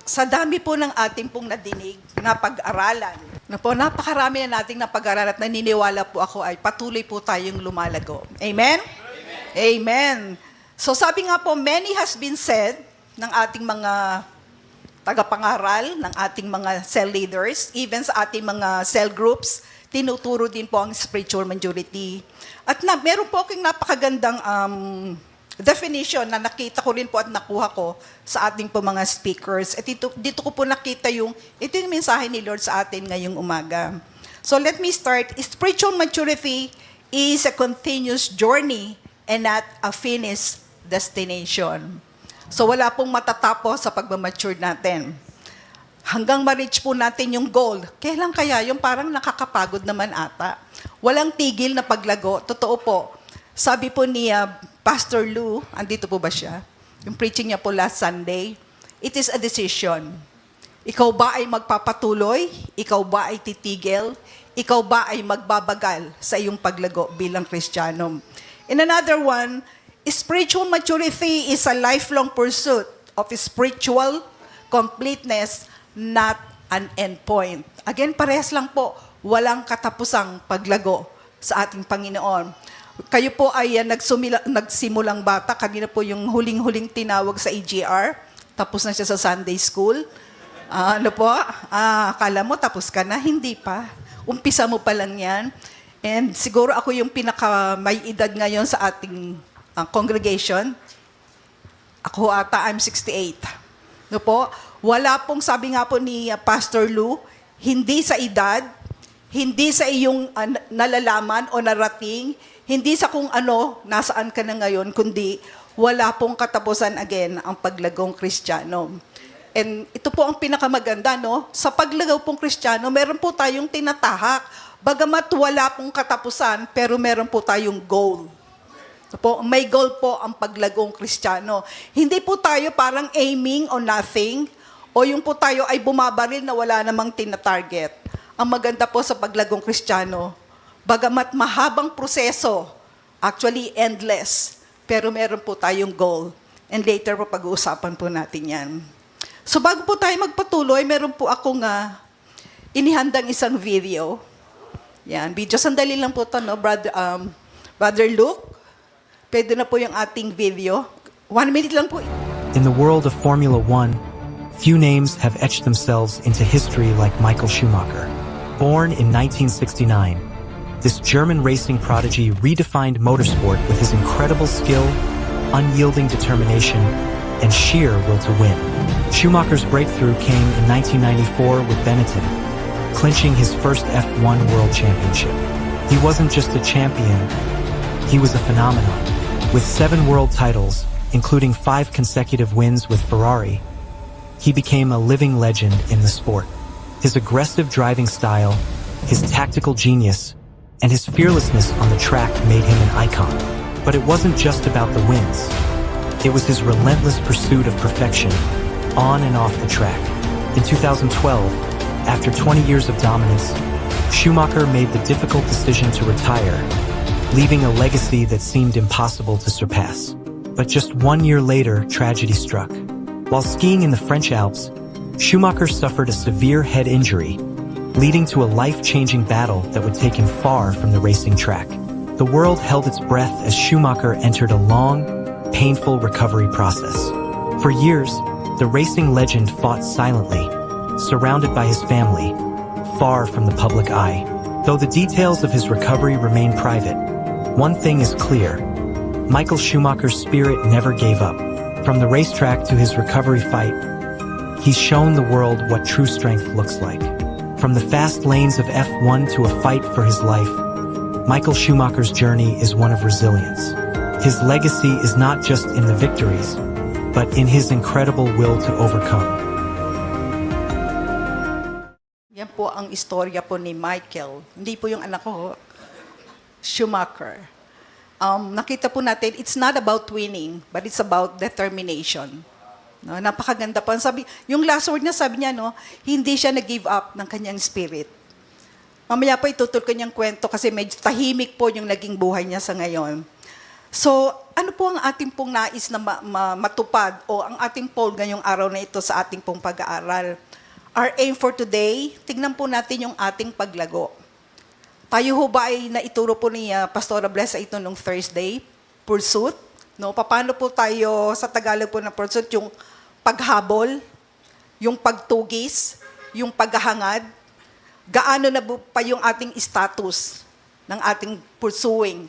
Sa dami po ng ating pong nadinig na pag-aralan, napakarami na nating napag-aralan at naniniwala po ako ay patuloy po tayong lumalago. Amen? Amen? Amen. So sabi nga po, many has been said ng ating mga tagapangaral, ng ating mga cell leaders, even sa ating mga cell groups, tinuturo din po ang spiritual maturity. At meron po akong napakagandang definition na nakita ko rin po at nakuha ko sa ating po mga speakers. At dito ko po nakita ito yung mensahe ni Lord sa atin ngayong umaga. So let me start. Spiritual maturity is a continuous journey and not a finished destination. So wala pong matatapos sa pagmamature natin. Hanggang ma-reach po natin yung goal. Kailan kaya? Yung parang nakakapagod naman ata. Walang tigil na paglago. Totoo po. Sabi po ni Pastor Lou, andito po ba siya? Yung preaching niya po last Sunday, it is a decision. Ikaw ba ay magpapatuloy? Ikaw ba ay titigil? Ikaw ba ay magbabagal sa iyong paglago bilang Kristiyano? In another one, spiritual maturity is a lifelong pursuit of spiritual completeness, not an endpoint. Again, parehas lang po, walang katapusang paglago sa ating Panginoon. Kayo po ay nagsimulang bata. Kanina po yung huling-huling tinawag sa EGR. Tapos na siya sa Sunday school. Akala mo tapos ka na? Hindi pa. Umpisa mo pa lang yan. And siguro ako yung pinaka may edad ngayon sa ating congregation. Ako ata, I'm 68. Wala pong, sabi nga po ni Pastor Lou, hindi sa edad, hindi sa iyong nalalaman o narating, hindi sa kung ano, nasaan ka na ngayon, kundi wala pong katapusan again ang paglagong Kristiyano. And ito po ang pinakamaganda, no? Sa paglagaw pong Kristiyano, meron po tayong tinatahak. Bagamat wala pong katapusan, pero meron po tayong goal. May goal po ang paglagong Kristiyano. Hindi po tayo parang aiming on nothing, o yung po tayo ay bumabaril na wala namang tinatarget. Ang maganda po sa paglagong Kristiyano, bagamat mahabang proseso, actually endless, pero meron po tayong goal. And later po pag-uusapan po natin yan. So bago po tayo magpatuloy, meron po akong inihandang isang video. Yan, video. Sandali lang po ito, no? Brother Luke, pwede na po yung ating video. 1 minute lang po. In the world of Formula One, few names have etched themselves into history like Michael Schumacher. Born in 1969, this German racing prodigy redefined motorsport with his incredible skill, unyielding determination, and sheer will to win. Schumacher's breakthrough came in 1994 with Benetton, clinching his first F1 World Championship. He wasn't just a champion, he was a phenomenon. With 7 world titles, including 5 consecutive wins with Ferrari, he became a living legend in the sport. His aggressive driving style, his tactical genius, and his fearlessness on the track made him an icon. But it wasn't just about the wins. It was his relentless pursuit of perfection, on and off the track. In 2012, after 20 years of dominance, Schumacher made the difficult decision to retire, leaving a legacy that seemed impossible to surpass. But just 1 year later, tragedy struck. While skiing in the French Alps, Schumacher suffered a severe head injury, leading to a life-changing battle that would take him far from the racing track. The world held its breath as Schumacher entered a long, painful recovery process. For years, the racing legend fought silently, surrounded by his family, far from the public eye. Though the details of his recovery remain private, one thing is clear: Michael Schumacher's spirit never gave up. From the racetrack to his recovery fight, he's shown the world what true strength looks like. From the fast lanes of F1 to a fight for his life, Michael Schumacher's journey is one of resilience. His legacy is not just in the victories, but in his incredible will to overcome. Yan po ang istorya po ni Michael. Hindi po yung anak ko, Schumacher. Nakita po natin, it's not about winning, but it's about determination. No, napakaganda po. Yung last word niya, sabi niya, no, hindi siya nag-give up ng kanyang spirit. Mamaya pa itutul ko niyang kwento kasi medyo tahimik po yung naging buhay niya sa ngayon. So, ano po ang ating pong nais na matupad o ang ating poll ngayong araw na ito sa ating pong pag-aaral? Our aim for today, tignan po natin yung ating paglago. Tayo ho ba ay naituro po ni Pastora Bless ito nung Thursday? Pursuit? No? Paano po tayo sa Tagalog po na pursuit? Yung paghabol, yung pagtugis, yung paghahangad. Gaano na pa yung ating status ng ating pursuing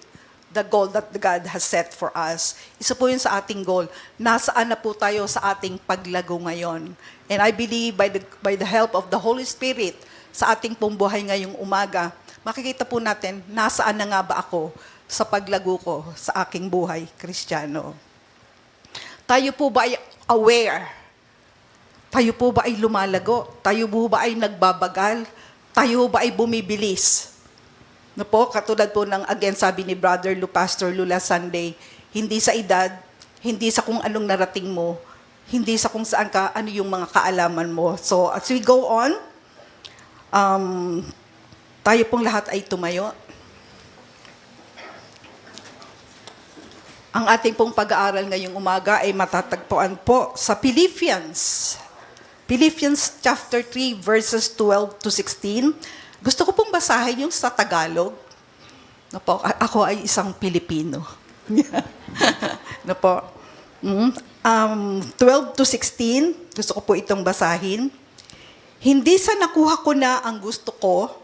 the goal that God has set for us. Isa po yun sa ating goal. Nasaan na po tayo sa ating paglago ngayon? And I believe by the help of the Holy Spirit sa ating pong buhay ngayong umaga, makikita po natin, nasaan na nga ba ako sa paglago ko sa aking buhay, Kristiyano? Tayo po ba ay aware? Tayo po ba ay lumalago? Tayo po ba ay nagbabagal? Tayo ba ay bumibilis? No po, katulad po ng, again, sabi ni Brother Pastor Lula Sunday, hindi sa edad, hindi sa kung anong narating mo, hindi sa kung saan ka, ano yung mga kaalaman mo. So, as we go on, tayo pong lahat ay tumayo. Ang ating pong pag-aaral ngayong umaga ay matatagpuan po sa Philippians chapter 3, verses 12 to 16. Gusto ko pong basahin yung sa Tagalog. No po, ako ay isang Pilipino. No po. 12 to 16, gusto ko po itong basahin. Hindi sa nakuha ko na ang gusto ko,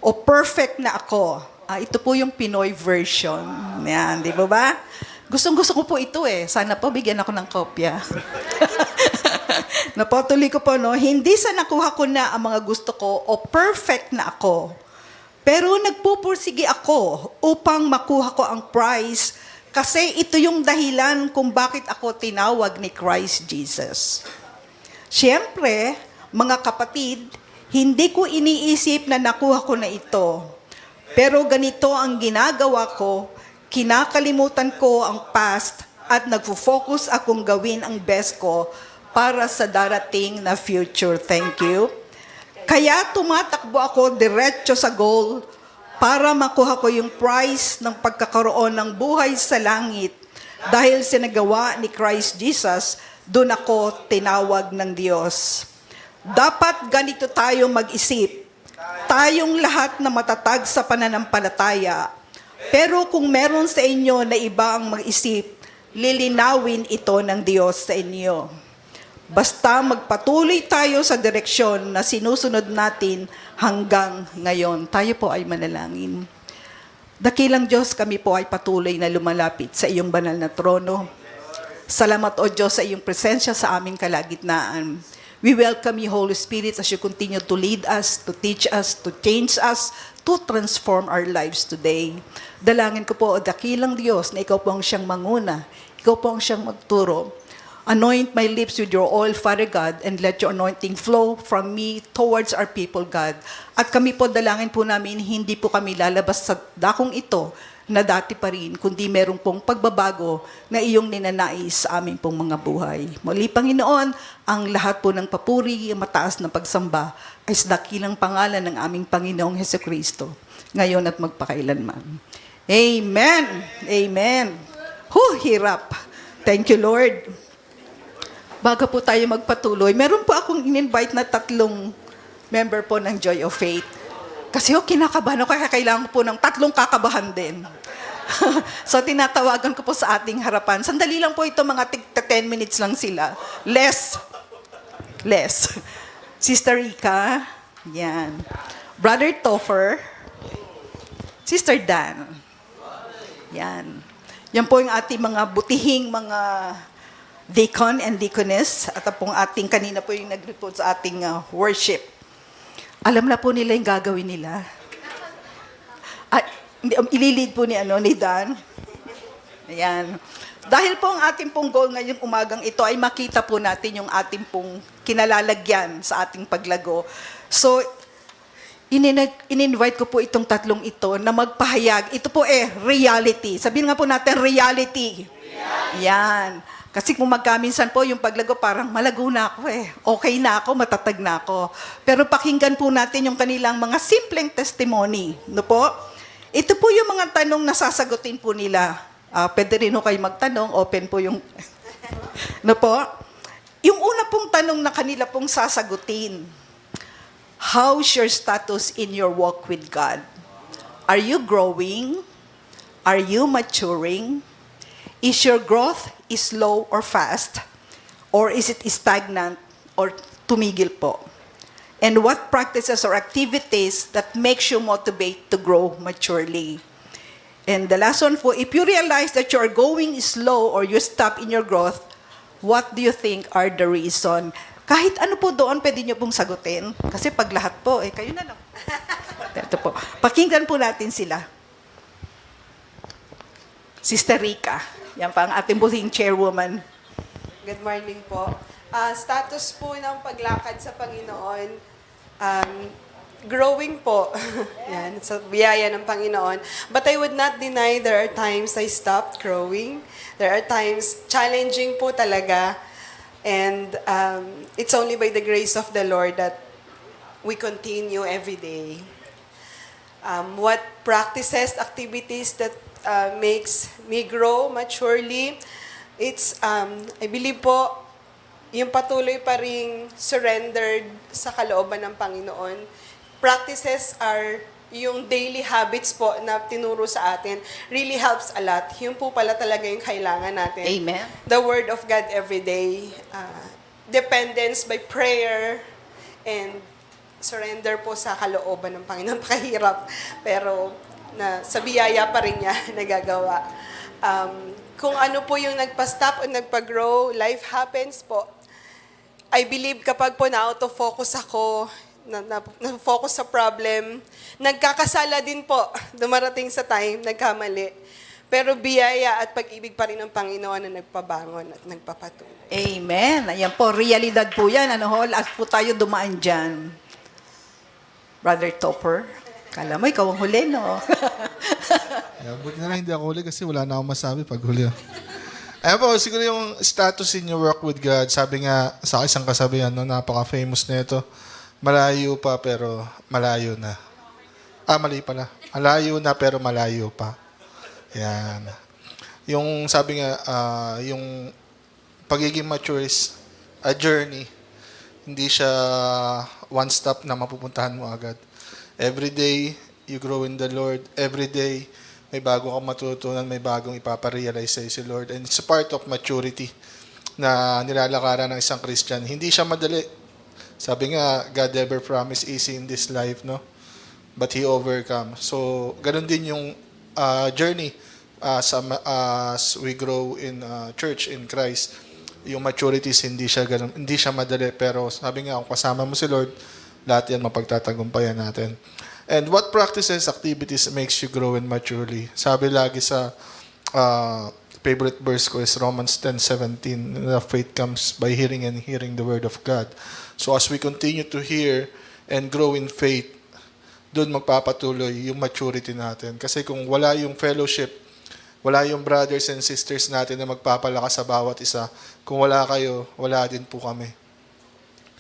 o perfect na ako. Ito po yung Pinoy version. Yan, di ba? Gustong-gusto ko po ito eh. Sana po bigyan ako ng kopya. Napatuloy ko po, no? Hindi sa nakuha ko na ang mga gusto ko o perfect na ako. Pero nagpupursige ako upang makuha ko ang prize kasi ito yung dahilan kung bakit ako tinawag ni Christ Jesus. Siyempre, mga kapatid, hindi ko iniisip na nakuha ko na ito. Pero ganito ang ginagawa ko, kinakalimutan ko ang past at nagfo-focus akong gawin ang best ko para sa darating na future. Thank you. Kaya tumatakbo ako diretso sa goal para makuha ko yung prize ng pagkakaroon ng buhay sa langit. Dahil sinagawa ni Christ Jesus, doon ako tinawag ng Diyos. Dapat ganito tayo mag-isip. Tayong lahat na matatag sa pananampalataya. Pero kung meron sa inyo na iba ang mag-isip, lilinawin ito ng Diyos sa inyo. Basta magpatuloy tayo sa direksyon na sinusunod natin hanggang ngayon. Tayo po ay manalangin. Dakilang Diyos, kami po ay patuloy na lumalapit sa iyong banal na trono. Salamat o Diyos sa iyong presensya sa aming kalagitnaan. We welcome you, Holy Spirit, as you continue to lead us, to teach us, to change us, to transform our lives today. Dalangin ko po, o dakilang Diyos, na ikaw po ang siyang manguna, ikaw po ang siyang magturo. Anoint my lips with your oil, Father God, and let your anointing flow from me towards our people, God. At kami po, dalangin po namin, hindi po kami lalabas sa dakong ito na dati pa rin, kundi merong pong pagbabago na iyong ninanais sa aming pong mga buhay. Muli, Panginoon, ang lahat po ng papuri, mataas na pagsamba, ay sa dakilang pangalan ng aming Panginoong Hesukristo, ngayon at magpakailanman. Amen! Amen! Hirap! Thank you, Lord. Bago po tayo magpatuloy, meron po akong in-invite na 3 member po ng Joy of Faith. Kasi kinakabahan ako, kaya kailangan ko po ng 3 kakabahan din. So, tinatawagan ko po sa ating harapan. Sandali lang po ito, mga 10 minutes lang sila. Less. Sister Rika, yan. Brother Topher, Sister Dan. Yan. Yan po yung ating mga butihing mga deacon and deaconess, at pong ating, kanina po yung nag-report sa ating worship. Alam na po nila yung gagawin nila. At ililid po ni Dan. Ayan. Dahil po ang ating pong goal ngayong umagang ito ay makita po natin yung ating pong kinalalagyan sa ating paglago. So, in-invite ko po itong 3 ito na magpahayag. Ito po reality. Sabihin nga po natin, reality. Yan. Kasi kung magkaminsan po yung paglago, parang malago na ako Okay na ako, matatag na ako. Pero pakinggan po natin yung kanilang mga simpleng testimony. No po? Ito po yung mga tanong na sasagutin po nila. Pwede rin ho kayo magtanong, open po yung... No po? Yung una pong tanong na kanila pong sasagutin, how's your status in your walk with God? Are you growing? Are you maturing? Is your growth slow or fast? Or is it stagnant or tumigil po? And what practices or activities that makes you motivate to grow maturely? And the last one po, if you realize that you are going slow or you stop in your growth, what do you think are the reason? Kahit ano po doon, pwede nyo pong sagutin. Kasi pag lahat po, kayo na lang. Ito po. Pakinggan po natin sila. Sister Rica. Yan pa ang ating buting chairwoman. Good morning po. Status po ng paglakad sa Panginoon, growing po. Yan, sa biyaya ng Panginoon. But I would not deny there are times I stopped growing. There are times challenging po talaga. And it's only by the grace of the Lord that we continue every day. What practices, activities that makes me grow maturely, it's, I believe po, yung patuloy pa ring surrendered sa kalooban ng Panginoon. Practices are yung daily habits po na tinuro sa atin really helps a lot. Yun po pala talaga yung kailangan natin. Amen. The Word of God every day. Dependence by prayer and surrender po sa kalooban ng Panginoon. Pakahirap. Pero sa biyaya pa rin niya nagagawa. Kung ano po yung nagpa-stop o nagpa-grow, life happens po. I believe kapag po na-out of focus ako, na-focus sa problem, nagkakasala din po. Dumarating sa time, nagkamali. Pero biyaya at pag-ibig pa rin ng Panginoon na nagpabangon at nagpapatuloy. Amen. Ayan po, realidad po yan. Ano ho, lahat po tayo dumaan dyan. Brother Topper, kala mo ikaw ang huli, no? Buti na lang hindi ako huli kasi wala na akong masabi pag huli. Ayan po, siguro yung status in your work with God, sabi nga sa isang kasabihan, no, napaka-famous na ito. Malayo pa pero malayo na. Mali pala. Malayo na pero malayo pa. Yan. Yung sabi nga, yung pagiging mature is a journey. Hindi siya one stop na mapupuntahan mo agad. Every day, you grow in the Lord. Every day, may bago kang matutunan, may bagong ipaparealize sa'yo si Lord. And it's a part of maturity na nilalakaran ng isang Christian. Hindi siya madali. Sabi nga, God never promised easy in this life, no? But He overcome. So, ganun din yung journey as we grow in church, in Christ. Yung maturities, hindi siya madali. Pero sabi nga, kung kasama mo si Lord, lahat yan mapagtatagumpayan natin. And what practices, activities makes you grow and maturely? Sabi lagi sa favorite verse ko is Romans 10:17. Faith comes by hearing and hearing the word of God. So as we continue to hear and grow in faith, doon magpapatuloy yung maturity natin. Kasi kung wala yung fellowship, wala yung brothers and sisters natin na magpapalakas sa bawat isa, kung wala kayo, wala din po kami.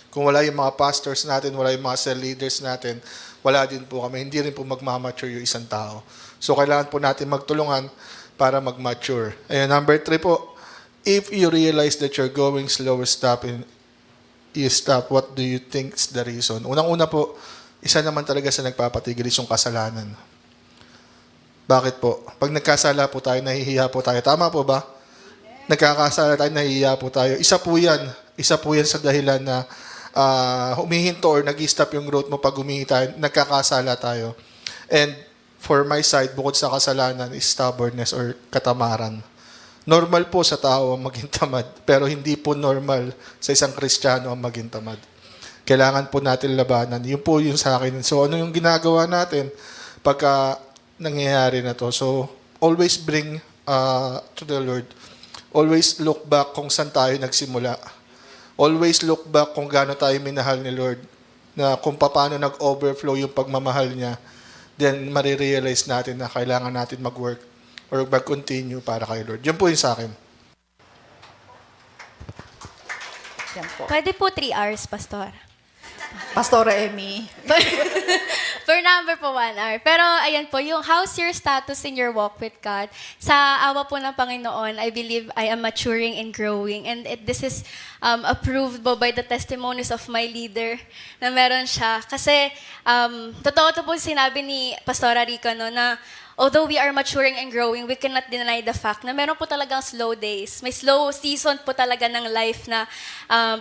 Kung wala yung mga pastors natin, wala yung mga cell leaders natin, wala din po kami. Hindi rin po magmamature yung isang tao. So kailangan po natin magtulungan para mag-mature. Ayan, number 3 po. If you realize that you're going slower, you stop, what do you think is the reason? Unang-una po, isa naman talaga sa nagpapatigil is yung kasalanan. Bakit po? Pag nagkasala po tayo, nahihiya po tayo. Tama po ba? Nagkakasala tayo, nahihiya po tayo. Isa po yan sa dahilan na humihinto or nag-stop yung growth mo pag humihingi tayo, nagkakasala tayo. And for my side, bukod sa kasalanan is stubbornness or katamaran. Normal po sa tao ang maging tamad, pero hindi po normal sa isang Kristiyano ang maging tamad. Kailangan po natin labanan. Yun po yung sa akin. So, ano yung ginagawa natin pagka nangyayari na to? So, always bring to the Lord. Always look back kung saan tayo nagsimula. Always look back kung gaano tayo minahal ni Lord. Na kung paano nag-overflow yung pagmamahal niya, then marirealize natin na kailangan natin mag-work or mag-continue para kay Lord. Yun po yung sa akin. Yan po. Pwede po 3 hours, Pastor. Pastora Emmy. Per number po, 1 hour. Pero ayan po, yung how's your status in your walk with God? Sa awa po ng Panginoon, I believe I am maturing and growing. And this is approved po by the testimonies of my leader na meron siya. Kasi totoo to po sinabi ni Pastora Rica, no, na although we are maturing and growing, we cannot deny the fact na meron po talagang slow days. May slow season po talaga ng life na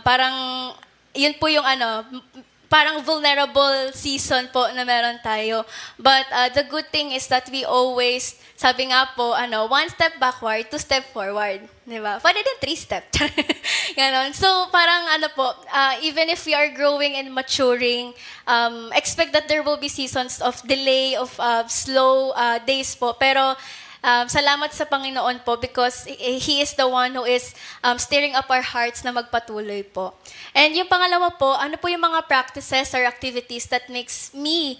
parang, yun po yung parang vulnerable season po na meron tayo. But the good thing is that we always, sabi nga po, 1 step backward, 2 step forward. Diba? Pwede din 3 step. Ganon. So parang even if we are growing and maturing, expect that there will be seasons of delay, of slow days po. Pero salamat sa Panginoon po because He is the one who is stirring up our hearts na magpatuloy po. And yung pangalawa po, ano po yung mga practices or activities that makes me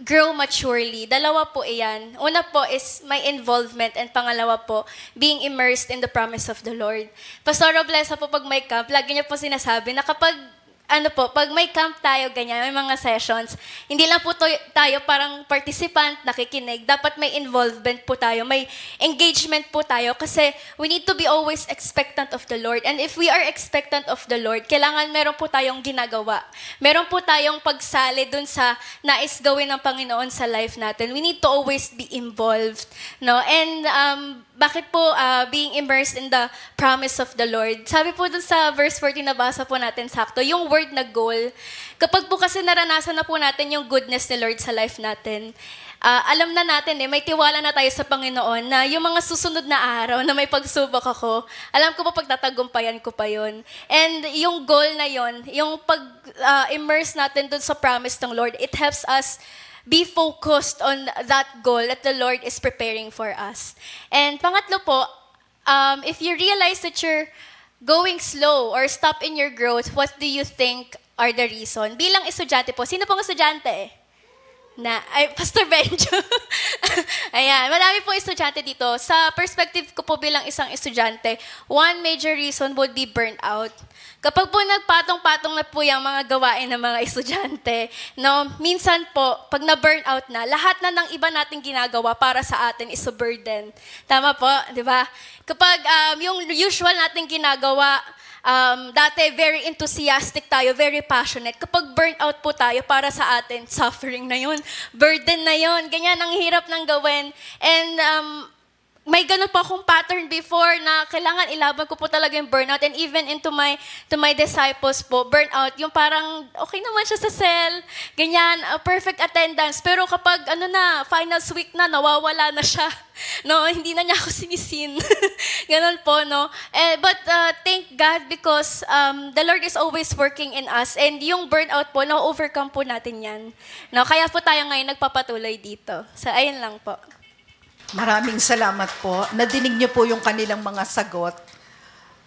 grow maturely? Dalawa po iyan. Una po is my involvement and pangalawa po, being immersed in the promise of the Lord. Pastor Roblesa po pag may camp, lagi niya po sinasabi na kapag pag may camp tayo, ganyan, may mga sessions, hindi lang po tayo parang participant, nakikinig. Dapat may involvement po tayo, may engagement po tayo kasi we need to be always expectant of the Lord. And if we are expectant of the Lord, kailangan meron po tayong ginagawa. Meron po tayong pagsali dun sa nais gawin ng Panginoon sa life natin. We need to always be involved. No? And bakit po being immersed in the promise of the Lord? Sabi po dun sa verse 14 na basa po natin sakto, yung word na goal, kapag po kasi naranasan na po natin yung goodness ni Lord sa life natin, alam na natin may tiwala na tayo sa Panginoon na yung mga susunod na araw na may pagsubok ako, alam ko po pagtatagumpayan ko pa yon. And yung goal na yon, yung pag-immerse natin dun sa promise ng Lord, it helps us be focused on that goal that the Lord is preparing for us. And pangatlo po, if you realize that you're going slow or stop in your growth, what do you think are the reason? Bilang estudyante po, sino pong estudyante? Pastor Benjo. Ayan, marami pong estudyante dito. Sa perspective ko po bilang isang estudyante, one major reason would be burnout. Kapag po nagpatong-patong na po yung mga gawain ng mga estudyante, no, minsan po, pag na-burnout na, lahat na ng iba nating ginagawa para sa atin is a burden. Tama po, di ba? Kapag yung usual nating ginagawa, dati very enthusiastic tayo, very passionate. Kapag burnout po tayo, para sa atin, suffering na yun, burden na yun, ganyan ang hirap ng gawin. And may ganun pa akong pattern before na kailangan ilaban ko po talaga yung burnout. And even to my disciples po, burnout, yung parang okay naman siya sa cell, ganyan, perfect attendance. Pero kapag finals week na, nawawala na siya. No, hindi na niya ako sinisin. Ganun po, no? But thank God because the Lord is always working in us. And yung burnout po, na-overcome po natin yan. No, kaya po tayo ngayon nagpapatuloy dito. So, ayun lang po. Maraming salamat po. Nadinig niyo po yung kanilang mga sagot.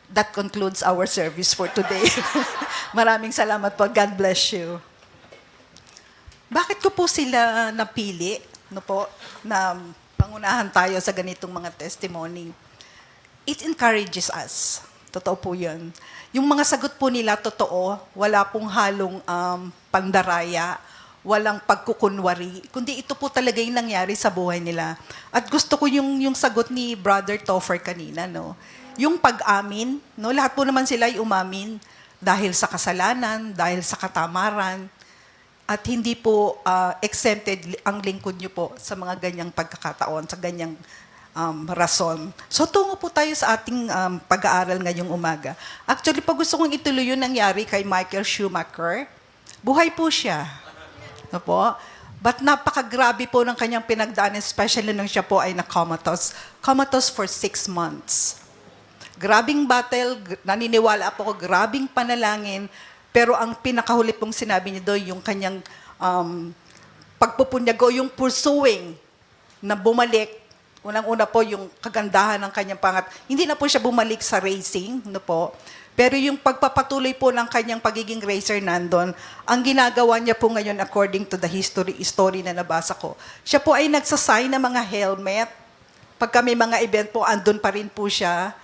That concludes our service for today. Maraming salamat po. God bless you. Bakit ko po sila napili, no po, na pangunahan tayo sa ganitong mga testimony? It encourages us. Totoo po yun. Yung mga sagot po nila, totoo. Wala pong halong pandaraya, walang pagkukunwari, kundi ito po talaga yung nangyari sa buhay nila. At gusto ko yung sagot ni Brother Topher kanina, no? Yung pag-amin, no? Lahat po naman sila ay umamin dahil sa kasalanan, dahil sa katamaran, at hindi po exempted ang lingkod niyo po sa mga ganyang pagkakataon, sa ganyang rason. So, tungo po tayo sa ating pag-aaral ngayong umaga. Actually, pag gusto kong ituloy yung nangyari kay Michael Schumacher, buhay po siya. No po? But napakagrabe po ng kanyang pinagdaanan, especially nung siya po ay na-comatose. Comatose for 6 months. Grabing battle, naniniwala po ko, grabing panalangin, pero ang pinakahuli pong sinabi niya doon, yung kanyang pagpupunyago, yung pursuing na bumalik. Unang-una po yung kagandahan ng kanyang pangat. Hindi na po siya bumalik sa racing, no po? Pero yung pagpapatuloy po ng kanyang pagiging racer nandun, ang ginagawa niya po ngayon according to the story na nabasa ko, siya po ay nagsasay ng mga helmet. Pagka may mga event po, andun pa rin po siya.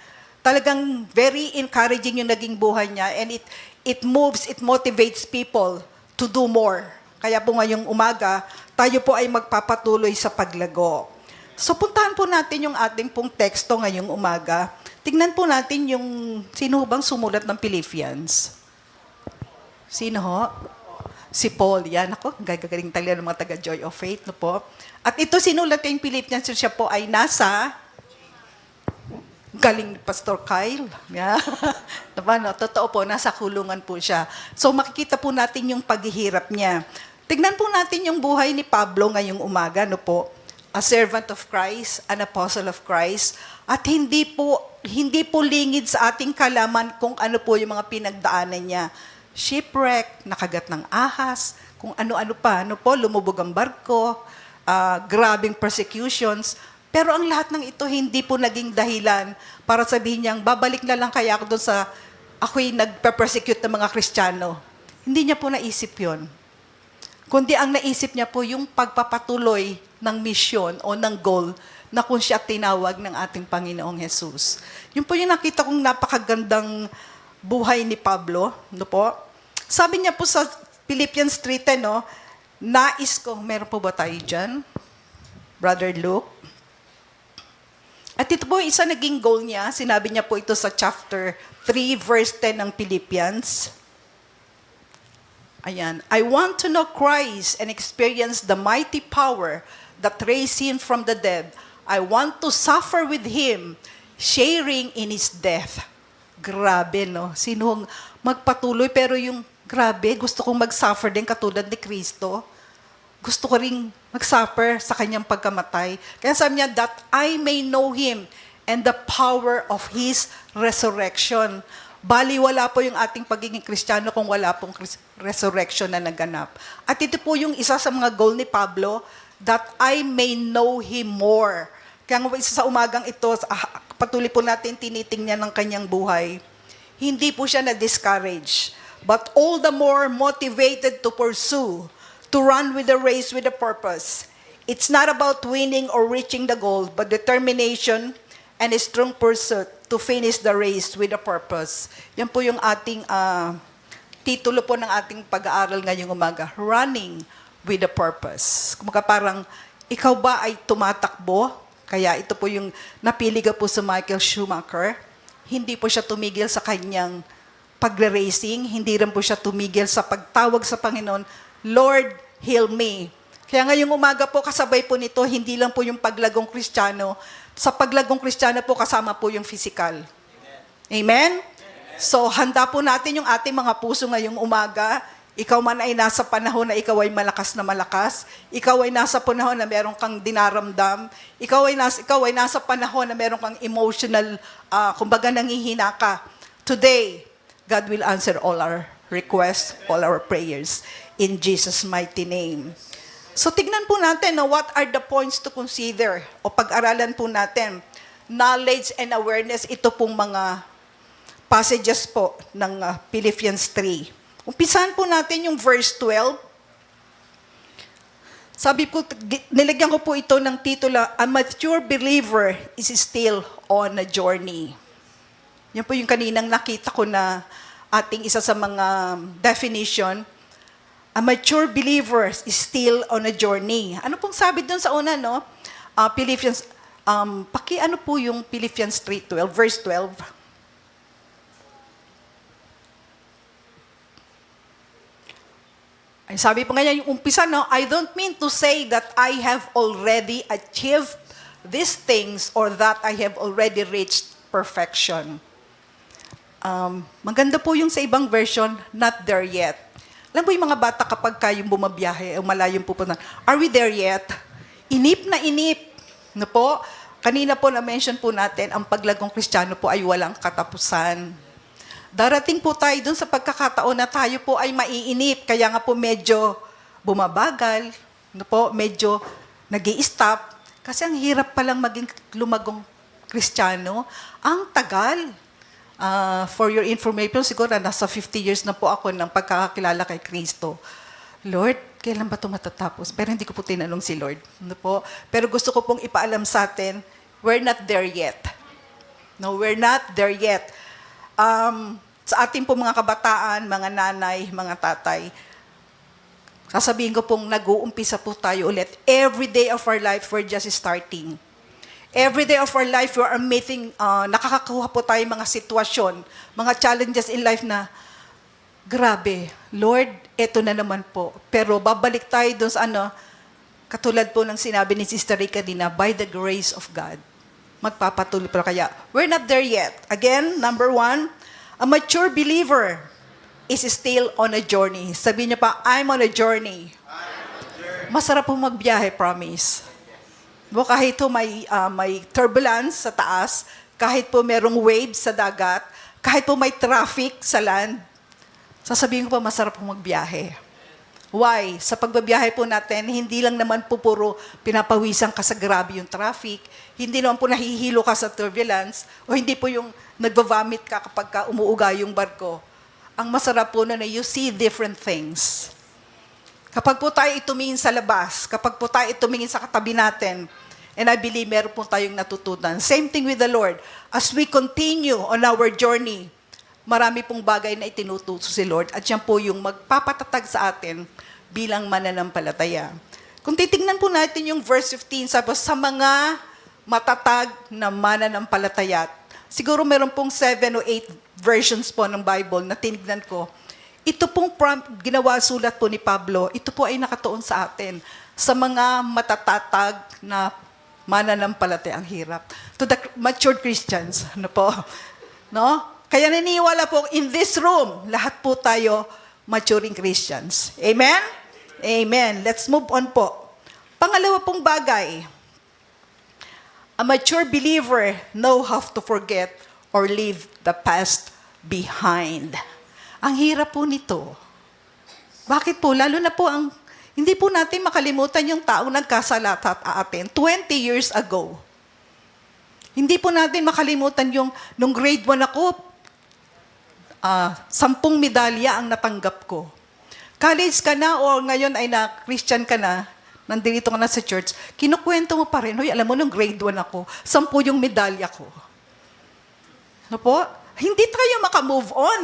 Talagang very encouraging yung naging buhay niya and it motivates people to do more. Kaya po ngayong umaga, tayo po ay magpapatuloy sa paglago. So puntahan po natin yung ating pong teksto ngayong umaga. Tingnan po natin yung, sino ho bang sumulat ng Philippians? Sino ho? Si Paul. Yan ako, gagaling talaga ng mga taga Joy of Faith. No po? At ito sinulat yung Philippians, siya po ay nasa galing ni Pastor Kyle. Yeah. Diba, no? Totoo po, nasa kulungan po siya. So makikita po natin yung paghihirap niya. Tignan po natin yung buhay ni Pablo ngayong umaga, no po? A servant of Christ, an apostle of Christ, at hindi po lingid sa ating kalaman kung ano po yung mga pinagdaanan niya. Shipwreck, nakagat ng ahas, kung ano-ano pa, ano po, lumubog ang barko, grabing persecutions. Pero ang lahat ng ito hindi po naging dahilan para sabihin niyang, babalik na lang kaya ako doon sa ako'y nagpe-persecute ng mga Kristiyano. Hindi niya po naisip yon. Kundi ang naisip niya po yung pagpapatuloy ng misyon o ng goal na kung siya tinawag ng ating Panginoong Jesus. Yun po yung nakita kong napakagandang buhay ni Pablo. No po? Sabi niya po sa Philippians 3:10, no, nais ko, meron po ba tayo dyan? Brother Luke? At ito po, isa naging goal niya. Sinabi niya po ito sa chapter 3, verse 10 ng Philippians. Ayan. I want to know Christ and experience the mighty power that raised Him from the dead. I want to suffer with Him, sharing in His death. Grabe, no? Sinong magpatuloy, pero yung grabe, gusto kong mag-suffer din katulad ni Kristo. Gusto ko ring mag-suffer sa kanyang pagkamatay. Kaya sabi niya, that I may know Him and the power of His resurrection. Bali, wala po yung ating pagiging Kristiyano kung wala pong resurrection na naganap. At ito po yung isa sa mga goal ni Pablo, that I may know Him more. Kaya nga isa sa umagang ito, patuloy po natin tinitingnan ng kanyang buhay. Hindi po siya na-discourage, but all the more motivated to pursue, to run with the race with a purpose. It's not about winning or reaching the goal, but determination and a strong pursuit to finish the race with a purpose. Yan po yung ating titulo po ng ating pag-aaral ngayong umaga, Running with a Purpose. Kumbaga parang, ikaw ba ay tumatakbo? Kaya ito po yung napili ka po sa Michael Schumacher. Hindi po siya tumigil sa kanyang pagre-racing. Hindi rin po siya tumigil sa pagtawag sa Panginoon, Lord, heal me. Kaya ngayong umaga po, kasabay po nito, hindi lang po yung paglagong Kristiyano. Sa paglagong Kristiyano po, kasama po yung physical. Amen? So, handa po natin yung ating mga puso ngayong umaga. Ikaw man ay nasa panahon na ikaw ay malakas na malakas. Ikaw ay nasa panahon na meron kang dinaramdam. Ikaw ay nasa panahon na meron kang emotional, kumbaga nangihina ka. Today, God will answer all our requests, all our prayers. In Jesus' mighty name. So tignan po natin na what are the points to consider o pag-aralan po natin. Knowledge and awareness, ito pong mga passages po ng Philippians 3. Umpisahan po natin yung verse 12. Sabi po, nilagyan ko po ito ng titulo, A mature believer is still on a journey. Yan po yung kaninang nakita ko na ating isa sa mga definition. A mature believer is still on a journey. Ano pong sabi doon sa una, no? Philippians, ano po yung Philippians 3:12, verse 12? Ay, sabi po ganyan, yung umpisa, no? I don't mean to say that I have already achieved these things or that I have already reached perfection. Maganda po yung sa ibang version, not there yet. Alam mo yung mga bata kapag kayong bumabiyahe o malayong pupunta, are we there yet? Inip na inip. No po? Kanina po na-mention po natin, ang paglagong Kristiyano po ay walang katapusan. Darating po tayo dun sa pagkakataon na tayo po ay maiinip. Kaya nga po medyo bumabagal, no po? Medyo nag-i-stop. Kasi ang hirap palang maging lumagong Kristiyano. Ang tagal. For your information, siguro nasa 50 years na po ako ng pagkakakilala kay Kristo. Lord, kailan ba ito matatapos? Pero hindi ko po tinanong si Lord. Ano po? Pero gusto ko pong ipaalam sa atin, we're not there yet. No, we're not there yet. Sa ating po mga kabataan, mga nanay, mga tatay, Sasabihin ko pong nag-uumpisa po tayo ulit. Every day of our life, we're just starting. Every day of our life, we are meeting, nakakakuha po tayo mga sitwasyon, mga challenges in life na, grabe, Lord, eto na naman po. Pero babalik tayo doon sa katulad po ng sinabi ni Sister Rica Dina, by the grace of God, magpapatuloy pa kaya. We're not there yet. Again, number 1, a mature believer is still on a journey. Sabihin niyo pa, I'm on a journey. Masarap po magbiyahe, promise. Kahit po may turbulence sa taas, kahit po merong waves sa dagat, kahit po may traffic sa land, sasabihin ko pa, masarap po magbiyahe. Why? Sa pagbabiyahe po natin, hindi lang naman po puro pinapawisan ka sa grabe yung traffic, hindi naman po nahihilo ka sa turbulence, o hindi po yung nagvavomit ka kapag ka umuuga yung barko. Ang masarap po na you see different things. Kapag po tayo itumingin sa labas, kapag po tayo itumingin sa katabi natin, and I believe meron po tayong natutunan. Same thing with the Lord. As we continue on our journey, marami pong bagay na itinutuso si Lord at yan po yung magpapatatag sa atin bilang mananampalataya. Kung titingnan po natin yung verse 15, sabi sa mga matatag na mananampalataya. Siguro meron pong 7 o 8 versions po ng Bible na tinignan ko. Ito pong ginawa sulat po ni Pablo, ito po ay nakatuon sa atin sa mga matatatag na mananampalataya. Ang hirap. To the matured Christians, ano po? No? Kaya naniniwala po, in this room, lahat po tayo maturing Christians. Amen? Amen. Let's move on po. Pangalawa pong bagay, a mature believer know how to forget or leave the past behind. Ang hirap po nito. Bakit po? Lalo na po hindi po natin makalimutan yung taong nagkasalata atin 20 years ago. Hindi po natin makalimutan nung grade 1 ako, 10 medalya ang natanggap ko. College ka na o ngayon ay na-Christian ka na, nandito ka na sa church, kinukwento mo pa rin, hoy, alam mo, nung grade 1 ako, 10 yung medalya ko. Ano po? Hindi tayo makamove on.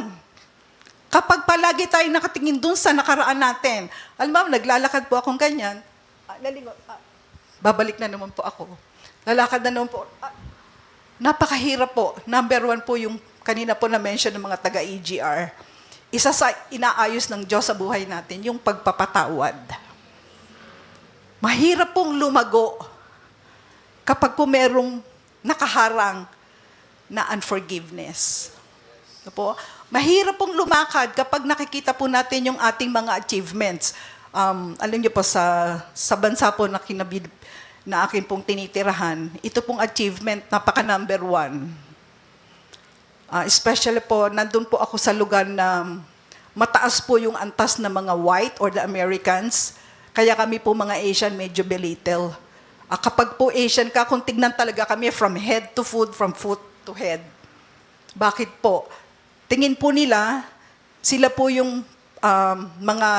Kapag palagi tayo nakatingin dun sa nakaraan natin, alam mo, naglalakad po akong ganyan, babalik na naman po ako. Lalakad na naman po. Napakahirap po. Number 1 po yung kanina po na-mention ng mga taga-EGR. Isa sa inaayos ng Diyos sa buhay natin, yung pagpapatawad. Mahirap pong lumago kapag po merong nakaharang na unforgiveness. Ano po? Mahirap pong lumakad kapag nakikita po natin yung ating mga achievements. Alam niyo po, sa bansa po na na akin pong tinitirahan, ito pong achievement, napaka number 1. Especially po, nandun po ako sa lugar na mataas po yung antas ng mga white or the Americans. Kaya kami po mga Asian medyo belittle. Kapag po Asian ka, kung tignan talaga kami from head to foot, from foot to head. Bakit po? Tingin po nila, sila po yung mga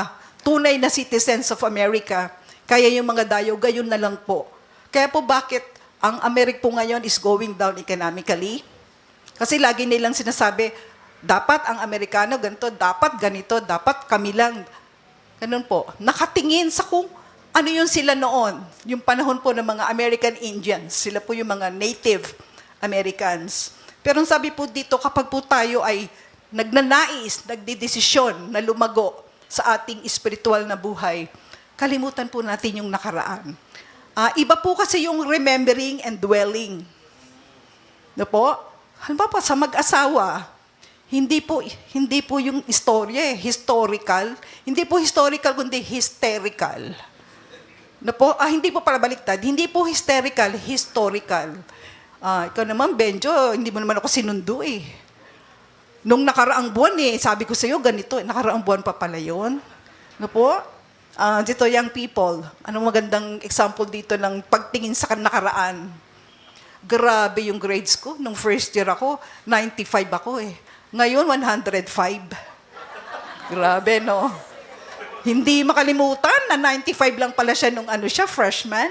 tunay na citizens of America. Kaya yung mga dayo, gayon na lang po. Kaya po bakit ang Amerika po ngayon is going down economically? Kasi lagi nilang sinasabi, dapat ang Amerikano ganito, dapat ganito, dapat kami lang. Ganun po. Nakatingin sa kung ano yung sila noon. Yung panahon po ng mga American Indians. Sila po yung mga Native Americans. Pero ang sabi po dito, kapag po tayo ay nagnanais, nagdidesisyon na lumago sa ating spiritual na buhay, kalimutan po natin yung nakaraan. Iba po kasi yung remembering and dwelling. No po? Halimbawa sa mag-asawa, hindi po yung istorya, historical. Hindi po historical, kundi hysterical. No po? Hindi po pala baliktad. Hindi po hysterical, historical. Ikaw naman, Benjo, hindi mo naman ako sinundo eh. Nung nakaraang buwan sabi ko sa iyo, ganito, nakaraang buwan pa pala yun. No po? Dito, young people, anong magandang example dito ng pagtingin sa nakaraan? Grabe yung grades ko. Nung first year ako, 95 ako eh. Ngayon, 105. Grabe, no? Hindi makalimutan na 95 lang pala siya nung freshman.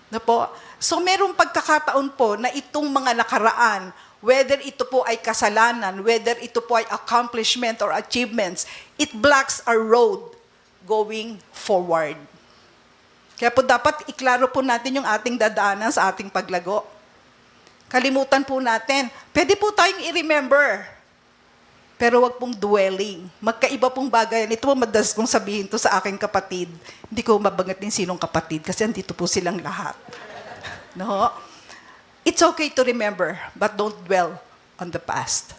No po? So, merong pagkakataon po na itong mga nakaraan, whether ito po ay kasalanan, whether ito po ay accomplishment or achievements, it blocks our road going forward. Kaya po dapat iklaro po natin yung ating dadaanan sa ating paglago. Kalimutan po natin. Pwede po tayong i-remember. Pero wag pong dwelling. Magkaiba pong bagay. Ito po madalas kong sabihin to sa aking kapatid. Hindi ko mabangatin sinong kapatid kasi andito po silang lahat. No? It's okay to remember, but don't dwell on the past.